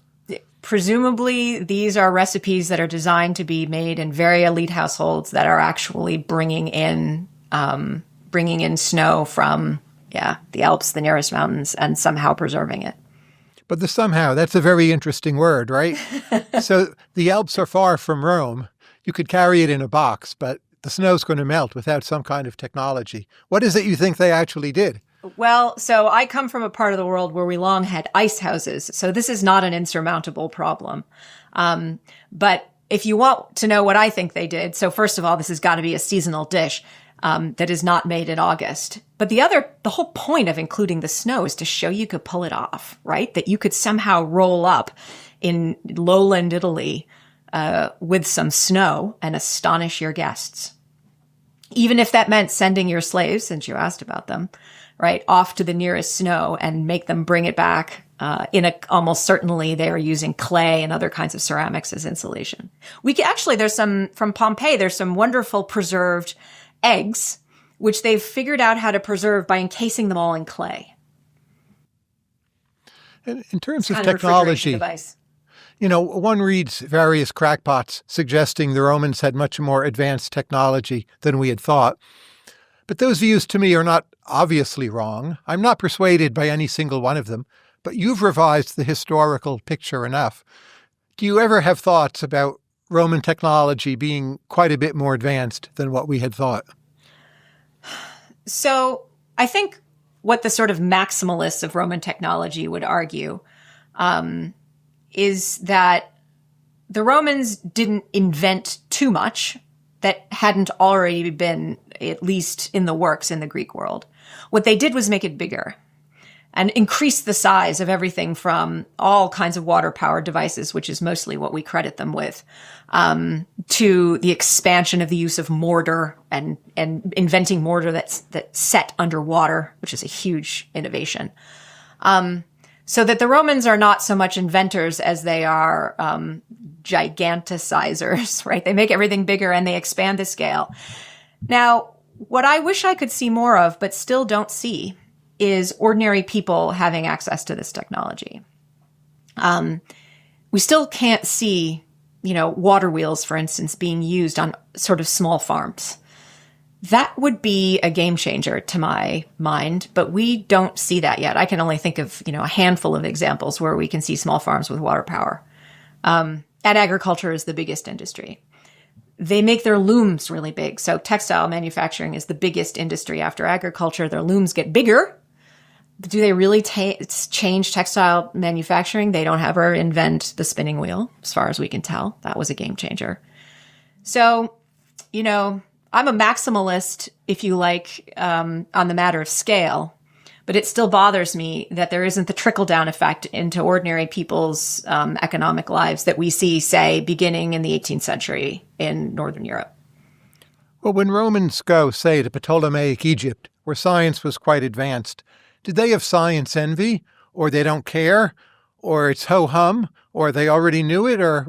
B: Presumably, these are recipes that are designed to be made in very elite households that are actually bringing in snow from, the Alps, the nearest mountains, and somehow preserving it.
A: But the somehow, that's a very interesting word, right? So the Alps are far from Rome. You could carry it in a box, but the snow's going to melt without some kind of technology. What is it you think they actually did?
B: Well, so I come from a part of the world where we long had ice houses, so this is not an insurmountable problem. But if you want to know what I think they did, so first of all, this has got to be a seasonal dish that is not made in August. But the whole point of including the snow is to show you could pull it off, right? That you could somehow roll up in lowland Italy with some snow and astonish your guests. Even if that meant sending your slaves, since you asked about them, right, off to the nearest snow and make them bring it back almost certainly they are using clay and other kinds of ceramics as insulation. There's some from Pompeii, there's some wonderful preserved eggs, which they've figured out how to preserve by encasing them all in clay.
A: And in terms of technology, one reads various crackpots suggesting the Romans had much more advanced technology than we had thought. But those views to me are not obviously wrong. I'm not persuaded by any single one of them, but you've revised the historical picture enough. Do you ever have thoughts about Roman technology being quite a bit more advanced than what we had thought?
B: So I think what the sort of maximalists of Roman technology would argue is that the Romans didn't invent too much that hadn't already been at least in the works in the Greek world. What they did was make it bigger and increase the size of everything from all kinds of water-powered devices, which is mostly what we credit them with, to the expansion of the use of mortar and inventing mortar that's set underwater, which is a huge innovation. So that the Romans are not so much inventors as they are giganticizers, right? They make everything bigger and they expand the scale. Now, what I wish I could see more of, but still don't see, is ordinary people having access to this technology. We still can't see, water wheels, for instance, being used on sort of small farms. That would be a game changer to my mind, but we don't see that yet. I can only think of, a handful of examples where we can see small farms with water power. And agriculture is the biggest industry. They make their looms really big. So textile manufacturing is the biggest industry after agriculture. Their looms get bigger. But do they really change textile manufacturing? They don't ever invent the spinning wheel, as far as we can tell. That was a game changer. So, I'm a maximalist, if you like, on the matter of scale, but it still bothers me that there isn't the trickle-down effect into ordinary people's economic lives that we see, say, beginning in the 18th century in Northern Europe.
A: Well, when Romans go, say, to Ptolemaic Egypt, where science was quite advanced, did they have science envy, or they don't care, or it's ho-hum, or they already knew it, or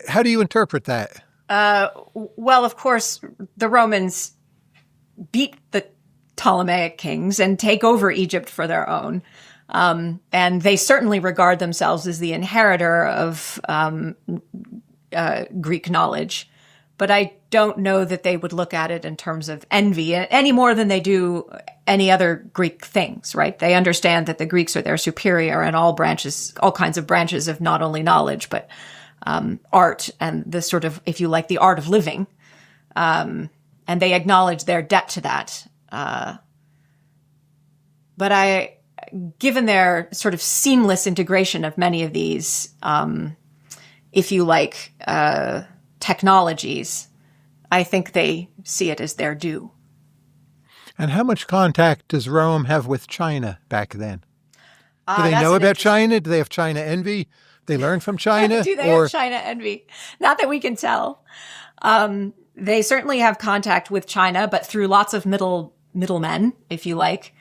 A: how do you interpret that?
B: Well, of course, the Romans beat the Ptolemaic kings and take over Egypt for their own. And they certainly regard themselves as the inheritor of Greek knowledge. But I don't know that they would look at it in terms of envy any more than they do any other Greek things, right? They understand that the Greeks are their superior in all kinds of branches of not only knowledge, but art and the sort of, if you like, the art of living. And they acknowledge their debt to that. But given their sort of seamless integration of many of these, if you like, technologies, I think they see it as their due. And
A: how much contact does Rome have with China back then? Do they know about China? Do they have China envy? They learn from China?
B: Do they have China envy? Not that we can tell. They certainly have contact with China, but through lots of middlemen, if you like.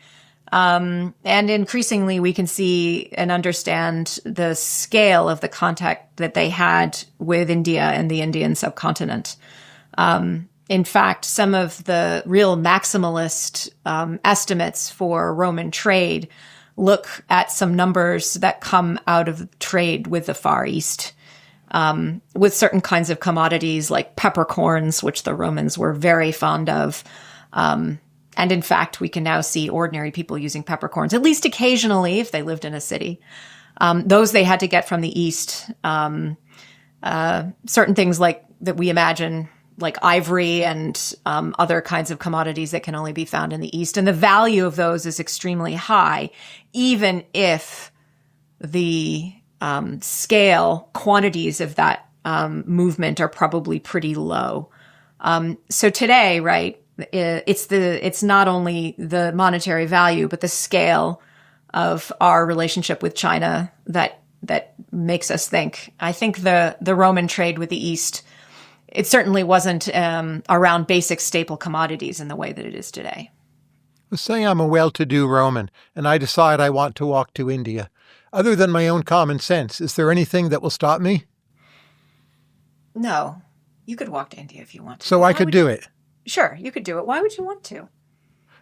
B: And increasingly, we can see and understand the scale of the contact that they had with India and the Indian subcontinent. In fact, some of the real maximalist estimates for Roman trade look at some numbers that come out of trade with the Far East, with certain kinds of commodities like peppercorns, which the Romans were very fond of. And in fact, we can now see ordinary people using peppercorns, at least occasionally if they lived in a city. Those they had to get from the East. Certain things like that we imagine, like ivory and other kinds of commodities that can only be found in the East. And the value of those is extremely high, even if the scale quantities of that movement are probably pretty low. So today, right, it's not only the monetary value, but the scale of our relationship with China that makes us think. I think the Roman trade with the East, it certainly wasn't around basic staple commodities in the way that it is today.
A: Let's say I'm a well-to-do Roman and I decide I want to walk to India. Other than my own common sense, is there anything that will stop me?
B: No. You could walk to India if you want to.
A: So I could do it?
B: Sure, you could do it. Why would you want to?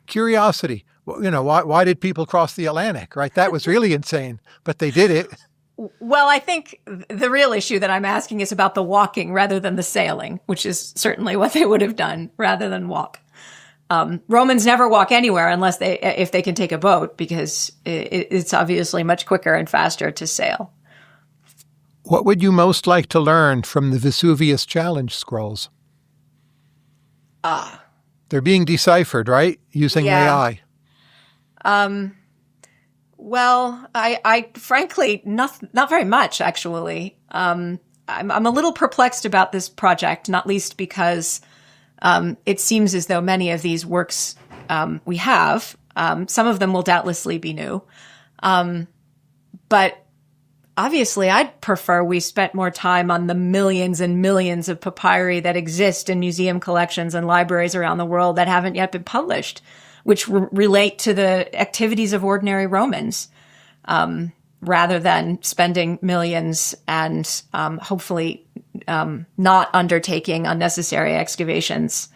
A: Curiosity. Well, why did people cross the Atlantic, right? That was really insane, but they did it.
B: Well, I think the real issue that I'm asking is about the walking rather than the sailing, which is certainly what they would have done rather than walk. Romans never walk anywhere if they can take a boat, because it's obviously much quicker and faster to sail.
A: What would you most like to learn from the Vesuvius challenge scrolls? They're being deciphered, right? Using AI.
B: Well, I frankly, not very much, actually. I'm a little perplexed about this project, not least because it seems as though many of these works we have, some of them will doubtlessly be new. But obviously, I'd prefer we spent more time on the millions and millions of papyri that exist in museum collections and libraries around the world that haven't yet been published, which relate to the activities of ordinary Romans, rather than spending millions and hopefully not undertaking unnecessary excavations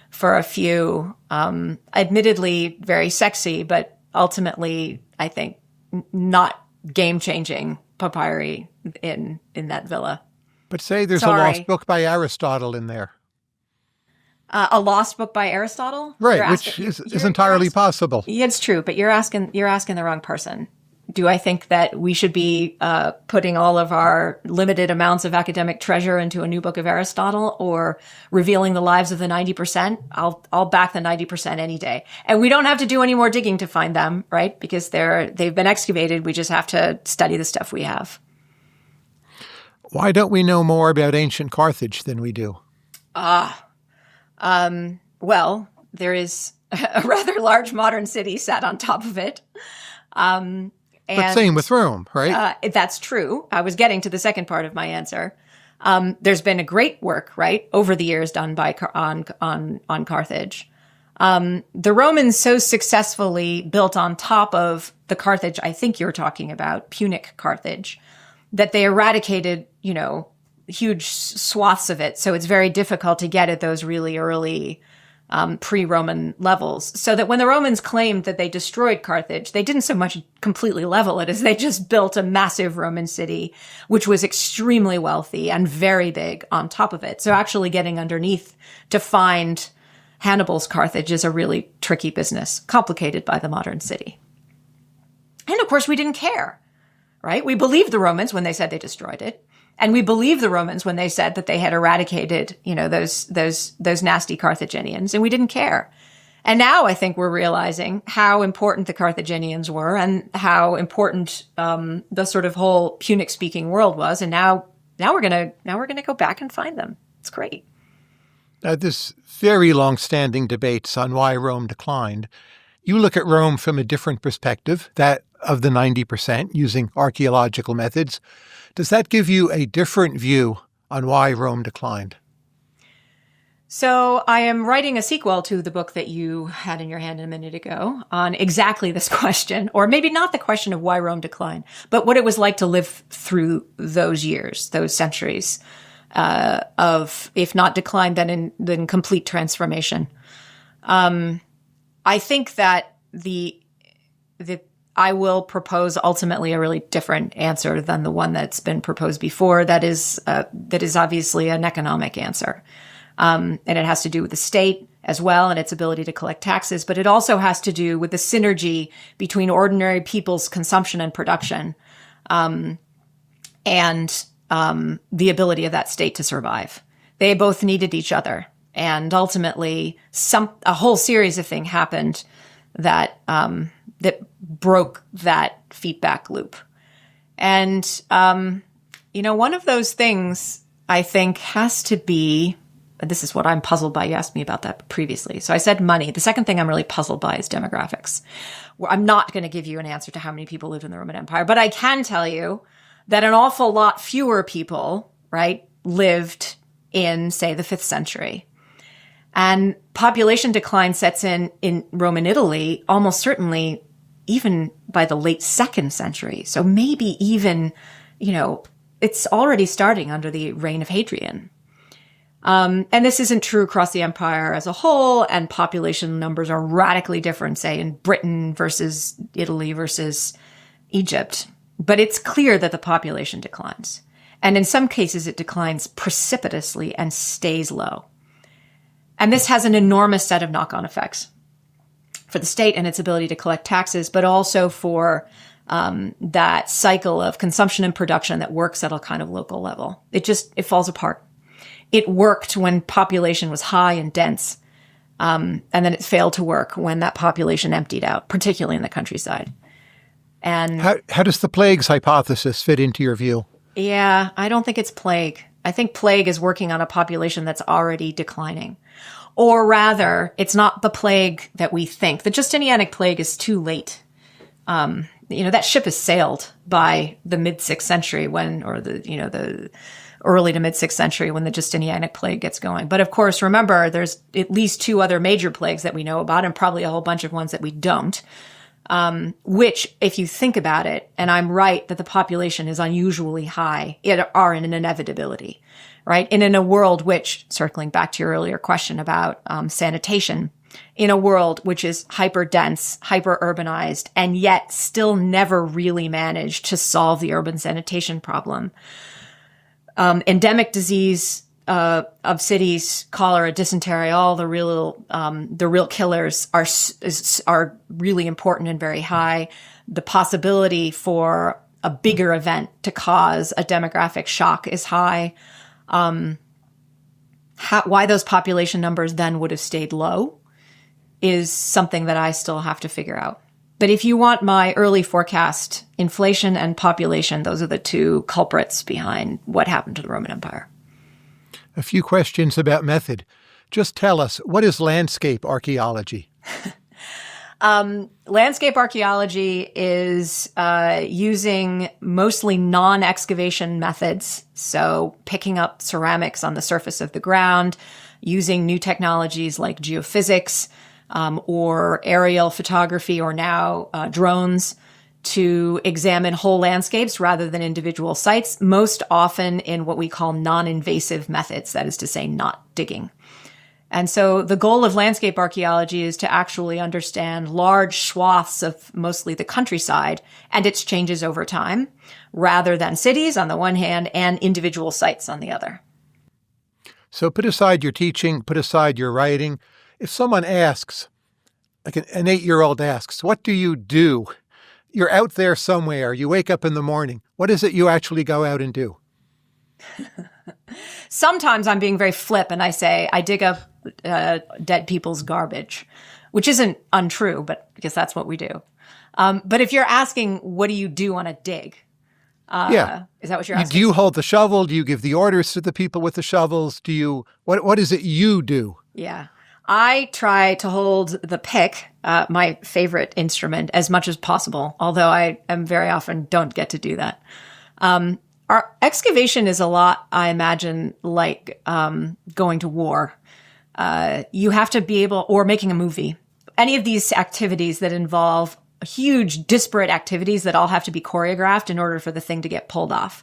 B: for a few, admittedly very sexy, but ultimately, I think, not game-changing papyri in that villa.
A: But say there's a lost book by Aristotle in there.
B: A lost book by Aristotle?
A: Right, which is entirely possible.
B: Yeah, it's true, but you're asking the wrong person. Do I think that we should be putting all of our limited amounts of academic treasure into a new book of Aristotle, or revealing the lives of the 90%? I'll back the 90% any day. And we don't have to do any more digging to find them, right? Because they've been excavated. We just have to study the stuff we have.
A: Why don't we know more about ancient Carthage than we do?
B: Well, there is a rather large modern city sat on top of it.
A: But same with Rome, right?
B: That's true. I was getting to the second part of my answer. There's been a great work, right, over the years done by on Carthage. The Romans so successfully built on top of the Carthage I think you're talking about, Punic Carthage, that they eradicated, huge swaths of it. So it's very difficult to get at those really early pre-Roman levels. So that when the Romans claimed that they destroyed Carthage, they didn't so much completely level it as they just built a massive Roman city, which was extremely wealthy and very big on top of it. So actually getting underneath to find Hannibal's Carthage is a really tricky business, complicated by the modern city. And of course, we didn't care, right? We believed the Romans when they said they destroyed it. And we believed the Romans when they said that they had eradicated, those nasty Carthaginians, and we didn't care. And now I think we're realizing how important the Carthaginians were and how important the sort of whole Punic-speaking world was. And now we're gonna go back and find them. It's great.
A: There's very long-standing debates on why Rome declined. You look at Rome from a different perspective, that of the 90%, using archaeological methods. Does that give you a different view on why Rome declined?
B: So I am writing a sequel to the book that you had in your hand a minute ago on exactly this question, or maybe not the question of why Rome declined, but what it was like to live through those years, those centuries of, if not decline, then complete transformation. I think that I will propose ultimately a really different answer than the one that's been proposed before. That is obviously an economic answer. And it has to do with the state as well and its ability to collect taxes, but it also has to do with the synergy between ordinary people's consumption and production, and the ability of that state to survive. They both needed each other. And ultimately, a whole series of things happened that broke that feedback loop. And, one of those things I think has to be, this is what I'm puzzled by. You asked me about that previously. So I said money. The second thing I'm really puzzled by is demographics. I'm not going to give you an answer to how many people lived in the Roman Empire, but I can tell you that an awful lot fewer people, right, lived in, say, the 5th century. And population decline sets in Roman Italy almost certainly even by the late 2nd century. So maybe even, it's already starting under the reign of Hadrian. And this isn't true across the empire as a whole, and population numbers are radically different, say, in Britain versus Italy versus Egypt. But it's clear that the population declines. And in some cases, it declines precipitously and stays low. And this has an enormous set of knock-on effects for the state and its ability to collect taxes, but also for that cycle of consumption and production that works at a kind of local level. It falls apart. It worked when population was high and dense, and then it failed to work when that population emptied out, particularly in the countryside. And
A: how does the plagues hypothesis fit into your view?
B: Yeah, I don't think it's plague. I think plague is working on a population that's already declining. Or rather, it's not the plague that we think. The Justinianic plague is too late. That ship has sailed by the mid-6th century the early to mid-6th century when the Justinianic plague gets going. But of course, remember, there's at least 2 other major plagues that we know about and probably a whole bunch of ones that we don't, which, if you think about it, and I'm right that the population is unusually high, are an inevitability. Right? And in a world which, circling back to your earlier question about sanitation, in a world which is hyper-dense, hyper-urbanized, and yet still never really managed to solve the urban sanitation problem, endemic disease of cities, cholera, dysentery, all the real killers are really important and very high. The possibility for a bigger event to cause a demographic shock is high. Why those population numbers then would have stayed low is something that I still have to figure out. But if you want my early forecast, inflation and population, those are the two culprits behind what happened to the Roman Empire.
A: A few questions about method. Just tell us, what is landscape archaeology?
B: Landscape archaeology is using mostly non-excavation methods, so picking up ceramics on the surface of the ground, using new technologies like geophysics, or aerial photography, or now drones, to examine whole landscapes rather than individual sites, most often in what we call non-invasive methods, that is to say, not digging. And so the goal of landscape archaeology is to actually understand large swaths of mostly the countryside and its changes over time, rather than cities on the one hand and individual sites on the other.
A: So put aside your teaching, put aside your writing. If someone asks, like an 8-year-old asks, what do you do? You're out there somewhere. You wake up in the morning. What is it you actually go out and do?
B: Sometimes I'm being very flip and I say, I dig up dead people's garbage, which isn't untrue, but because that's what we do. But if you're asking, what do you do on a dig? Is that what you're asking?
A: Do you hold the shovel? Do you give the orders to the people with the shovels? What is it you do?
B: Yeah. I try to hold the pick, my favorite instrument, as much as possible, although I am very often don't get to do that. Our excavation is a lot, I imagine, like going to war. You have to be able, or making a movie. Any of these activities that involve huge disparate activities that all have to be choreographed in order for the thing to get pulled off.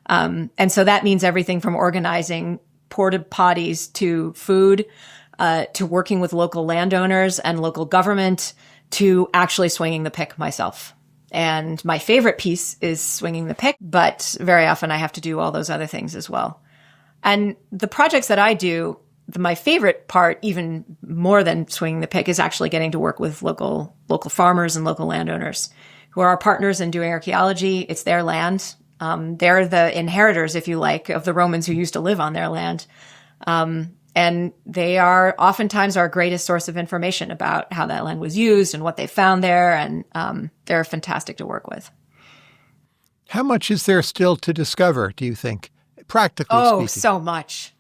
B: And so that means everything from organizing porta potties to food, to working with local landowners and local government, to actually swinging the pick myself. And my favorite piece is swinging the pick, but very often I have to do all those other things as well. And the projects that I do, my favorite part, even more than swinging the pick, is actually getting to work with local farmers and local landowners who are our partners in doing archaeology. It's their land. They're the inheritors, if you like, of the Romans who used to live on their land. And they are oftentimes our greatest source of information about how that land was used and what they found there. And they're fantastic to work with.
A: How much is there still to discover, do you think, practically speaking?
B: Oh, so much.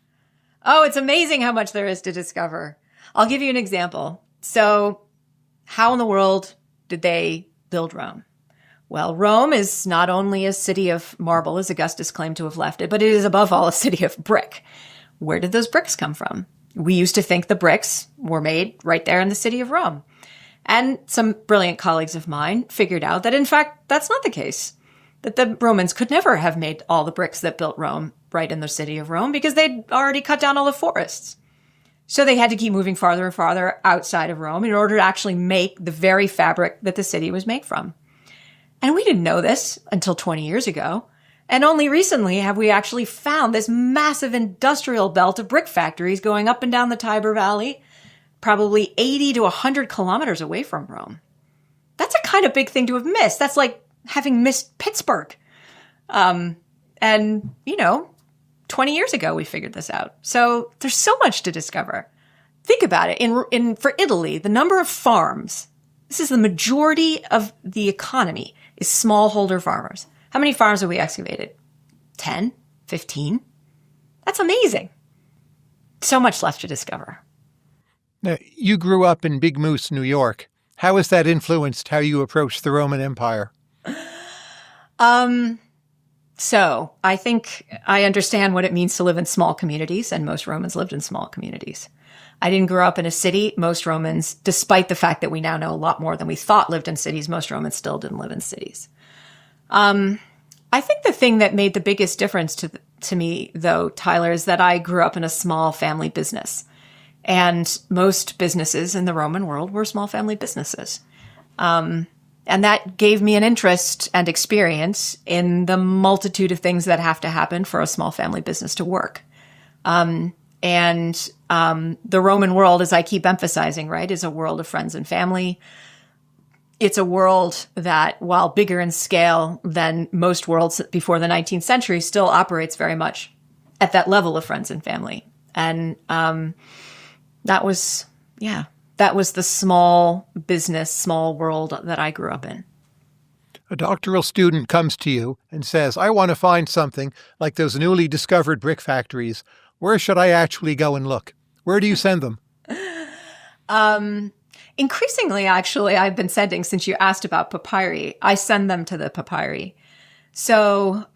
B: Oh, it's amazing how much there is to discover. I'll give you an example. So how in the world did they build Rome? Well, Rome is not only a city of marble, as Augustus claimed to have left it, but it is above all a city of brick. Where did those bricks come from? We used to think the bricks were made right there in the city of Rome. And some brilliant colleagues of mine figured out that, in fact, that's not the case. That the Romans could never have made all the bricks that built Rome right in the city of Rome because they'd already cut down all the forests. So they had to keep moving farther and farther outside of Rome in order to actually make the very fabric that the city was made from. And we didn't know this until 20 years ago. And only recently have we actually found this massive industrial belt of brick factories going up and down the Tiber Valley, probably 80 to 100 kilometers away from Rome. That's a kind of big thing to have missed. That's like having missed Pittsburgh. And, 20 years ago we figured this out. So there's so much to discover. Think about it. For Italy, the number of farms, this is the majority of the economy, is smallholder farmers. How many farms have we excavated? 10? 15? That's amazing. So much left to discover.
A: Now, you grew up in Big Moose, New York. How has that influenced how you approach the Roman Empire?
B: So I think I understand what it means to live in small communities, and most Romans lived in small communities. I didn't grow up in a city. Most Romans, despite the fact that we now know a lot more than we thought lived in cities, most Romans still didn't live in cities. I think the thing that made the biggest difference to me, though, Tyler, is that I grew up in a small family business. And most businesses in the Roman world were small family businesses. And that gave me an interest and experience in the multitude of things that have to happen for a small family business to work. The Roman world, as I keep emphasizing, right, is a world of friends and family. It's a world that, while bigger in scale than most worlds before the 19th century, still operates very much at that level of friends and family. And that was the small business, small world that I grew up in.
A: A doctoral student comes to you and says, I want to find something like those newly discovered brick factories. Where should I actually go and look? Where do you send them?
B: Increasingly, actually, I've been sending, since you asked about papyri, I send them to the papyri. So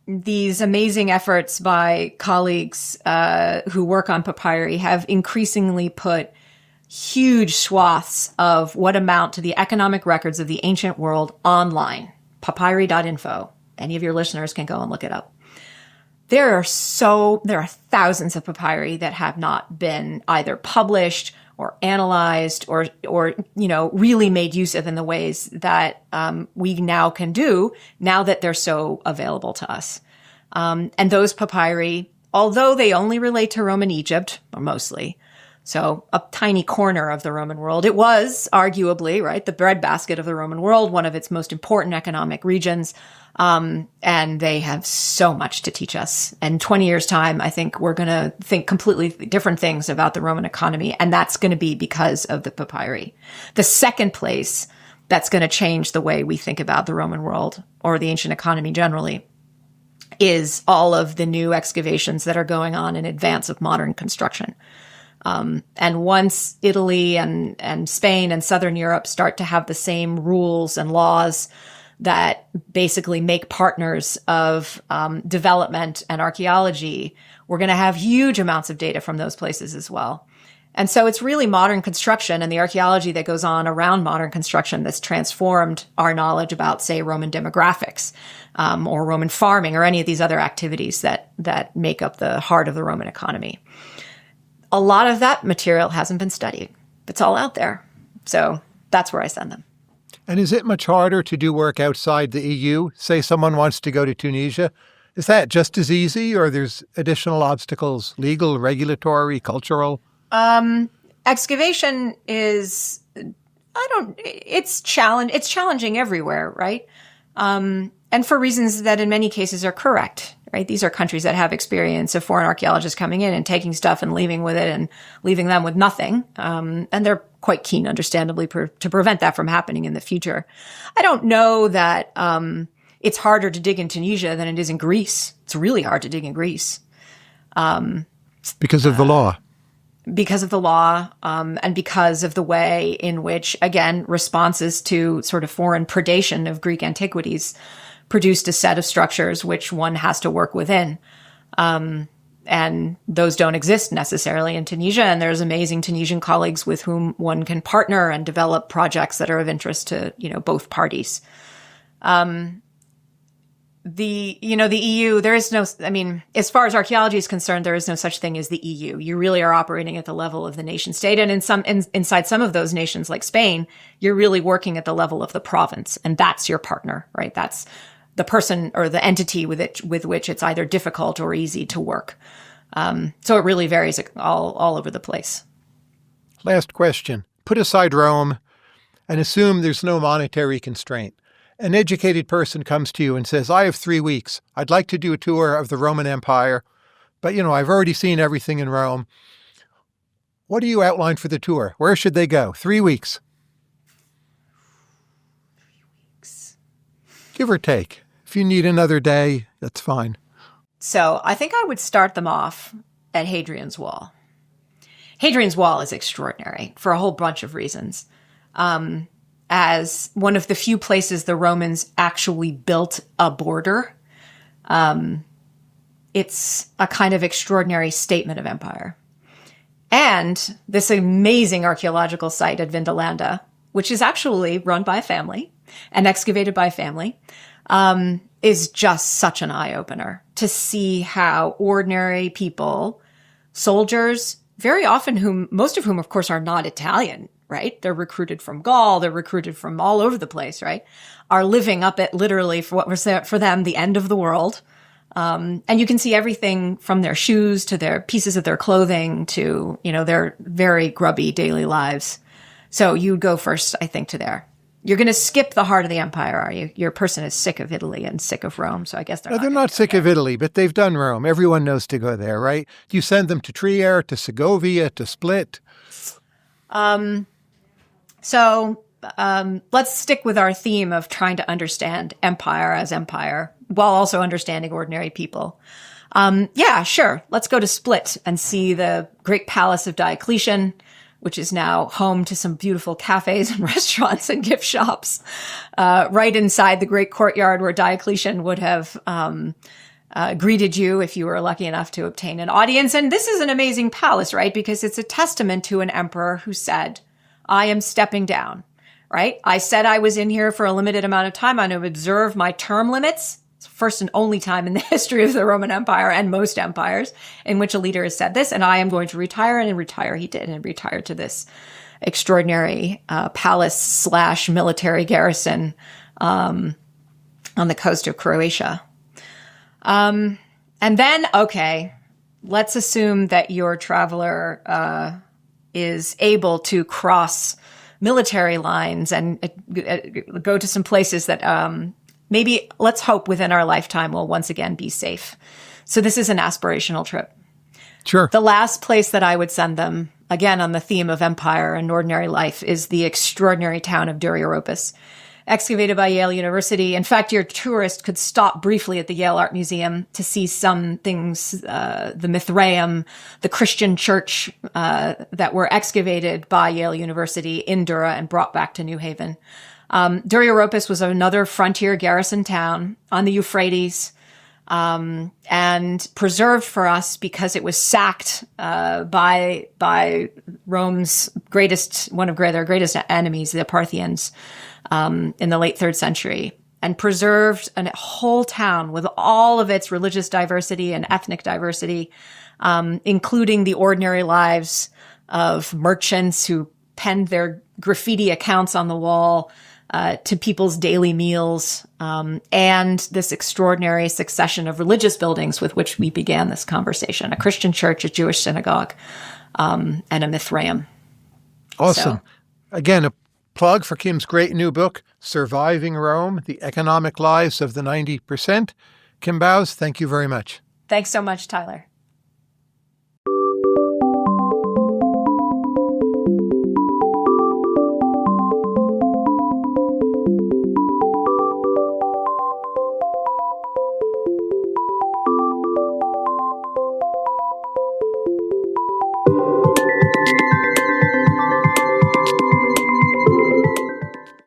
B: these amazing efforts by colleagues who work on papyri have increasingly put huge swaths of what amount to the economic records of the ancient world online. Papyri.info. Any of your listeners can go and look it up. There are thousands of papyri that have not been either published or analyzed or really made use of in the ways that we now can do, now that they're so available to us. And those papyri, although they only relate to Roman Egypt, or mostly, so a tiny corner of the Roman world, it was arguably, right, the breadbasket of the Roman world, one of its most important economic regions. And they have so much to teach us. And 20 years' time, I think we're going to think completely different things about the Roman economy. And that's going to be because of the papyri. The second place that's going to change the way we think about the Roman world or the ancient economy generally is all of the new excavations that are going on in advance of modern construction. And once Italy and Spain and Southern Europe start to have the same rules and laws that basically make partners of development and archaeology, we're going to have huge amounts of data from those places as well. And so it's really modern construction and the archaeology that goes on around modern construction that's transformed our knowledge about, say, Roman demographics or Roman farming or any of these other activities that make up the heart of the Roman economy. A lot of that material hasn't been studied. It's all out there. So that's where I send them.
A: And is it much harder to do work outside the EU? Say someone wants to go to Tunisia. Is that just as easy, or there's additional obstacles, legal, regulatory, cultural?
B: Excavation is, it's challenging everywhere, right? And for reasons that in many cases are correct, right? These are countries that have experience of foreign archaeologists coming in and taking stuff and leaving with it and leaving them with nothing. And they're quite keen, understandably, to prevent that from happening in the future. I don't know that it's harder to dig in Tunisia than it is in Greece. It's really hard to dig in Greece.
A: Because of the law.
B: Because of the law, and because of the way in which, again, responses to sort of foreign predation of Greek antiquities produced a set of structures which one has to work within. And those don't exist necessarily in Tunisia. And there's amazing Tunisian colleagues with whom one can partner and develop projects that are of interest to, both parties. The EU, there is no, as far as archaeology is concerned, there is no such thing as the EU. You really are operating at the level of the nation state. And inside some of those nations like Spain, you're really working at the level of the province. And that's your partner, right? That's the person or the entity with which it's either difficult or easy to work. So it really varies all over the place.
A: Last question. Put aside Rome and assume there's no monetary constraint. An educated person comes to you and says, I have 3 weeks. I'd like to do a tour of the Roman Empire, but, I've already seen everything in Rome. What do you outline for the tour? Where should they go? 3 weeks.
B: 3 weeks.
A: Give or take. If you need another day, that's fine.
B: So I think I would start them off at Hadrian's Wall. Hadrian's Wall is extraordinary for a whole bunch of reasons. As one of the few places the Romans actually built a border, it's a kind of extraordinary statement of empire. And this amazing archaeological site at Vindolanda, which is actually run by a family and excavated by a family, is just such an eye-opener to see how ordinary people, soldiers, very often most of whom, of course, are not Italian, right? They're recruited from Gaul. They're recruited from all over the place, right? Are living up at literally for what was for them the end of the world, And you can see everything from their shoes to their pieces of their clothing to, their very grubby daily lives. So you would go first, I think, to there. You're going to skip the heart of the empire, are you? Your person is sick of Italy and sick of Rome, so I guess
A: they're not sick of Italy, but they've done Rome. Everyone knows to go there, right? You send them to Trier, to Segovia, to Split.
B: So let's stick with our theme of trying to understand empire as empire while also understanding ordinary people. Yeah, sure. Let's go to Split and see the great palace of Diocletian, which is now home to some beautiful cafes and restaurants and gift shops, right inside the great courtyard where Diocletian would have greeted you if you were lucky enough to obtain an audience. And this is an amazing palace, right? Because it's a testament to an emperor who said, I am stepping down, right? I said I was in here for a limited amount of time. I'm going to observe my term limits. It's the first and only time in the history of the Roman Empire and most empires in which a leader has said this, and I am going to retire, and retire he did, and retired to this extraordinary palace/military garrison on the coast of Croatia. And then, okay, let's assume that your traveler is able to cross military lines and go to some places that maybe, let's hope, within our lifetime will once again be safe. So this is an aspirational trip.
A: Sure.
B: The last place that I would send them, again on the theme of empire and ordinary life, is the extraordinary town of Duriaropus, excavated by Yale University. In fact, your tourist could stop briefly at the Yale Art Museum to see some things, the Mithraeum, the Christian church that were excavated by Yale University in Dura and brought back to New Haven. Duriaropus was another frontier garrison town on the Euphrates, and preserved for us because it was sacked by Rome's one of their greatest enemies, the Parthians, in the late 3rd century, and preserved a whole town with all of its religious diversity and ethnic diversity, including the ordinary lives of merchants who penned their graffiti accounts on the wall, to people's daily meals, and this extraordinary succession of religious buildings with which we began this conversation: a Christian church, a Jewish synagogue, and a Mithraeum.
A: Awesome. Again, a plug for Kim's great new book, Surviving Rome, The Economic Lives of the 90%. Kim Bowes, thank you very much.
B: Thanks so much, Tyler.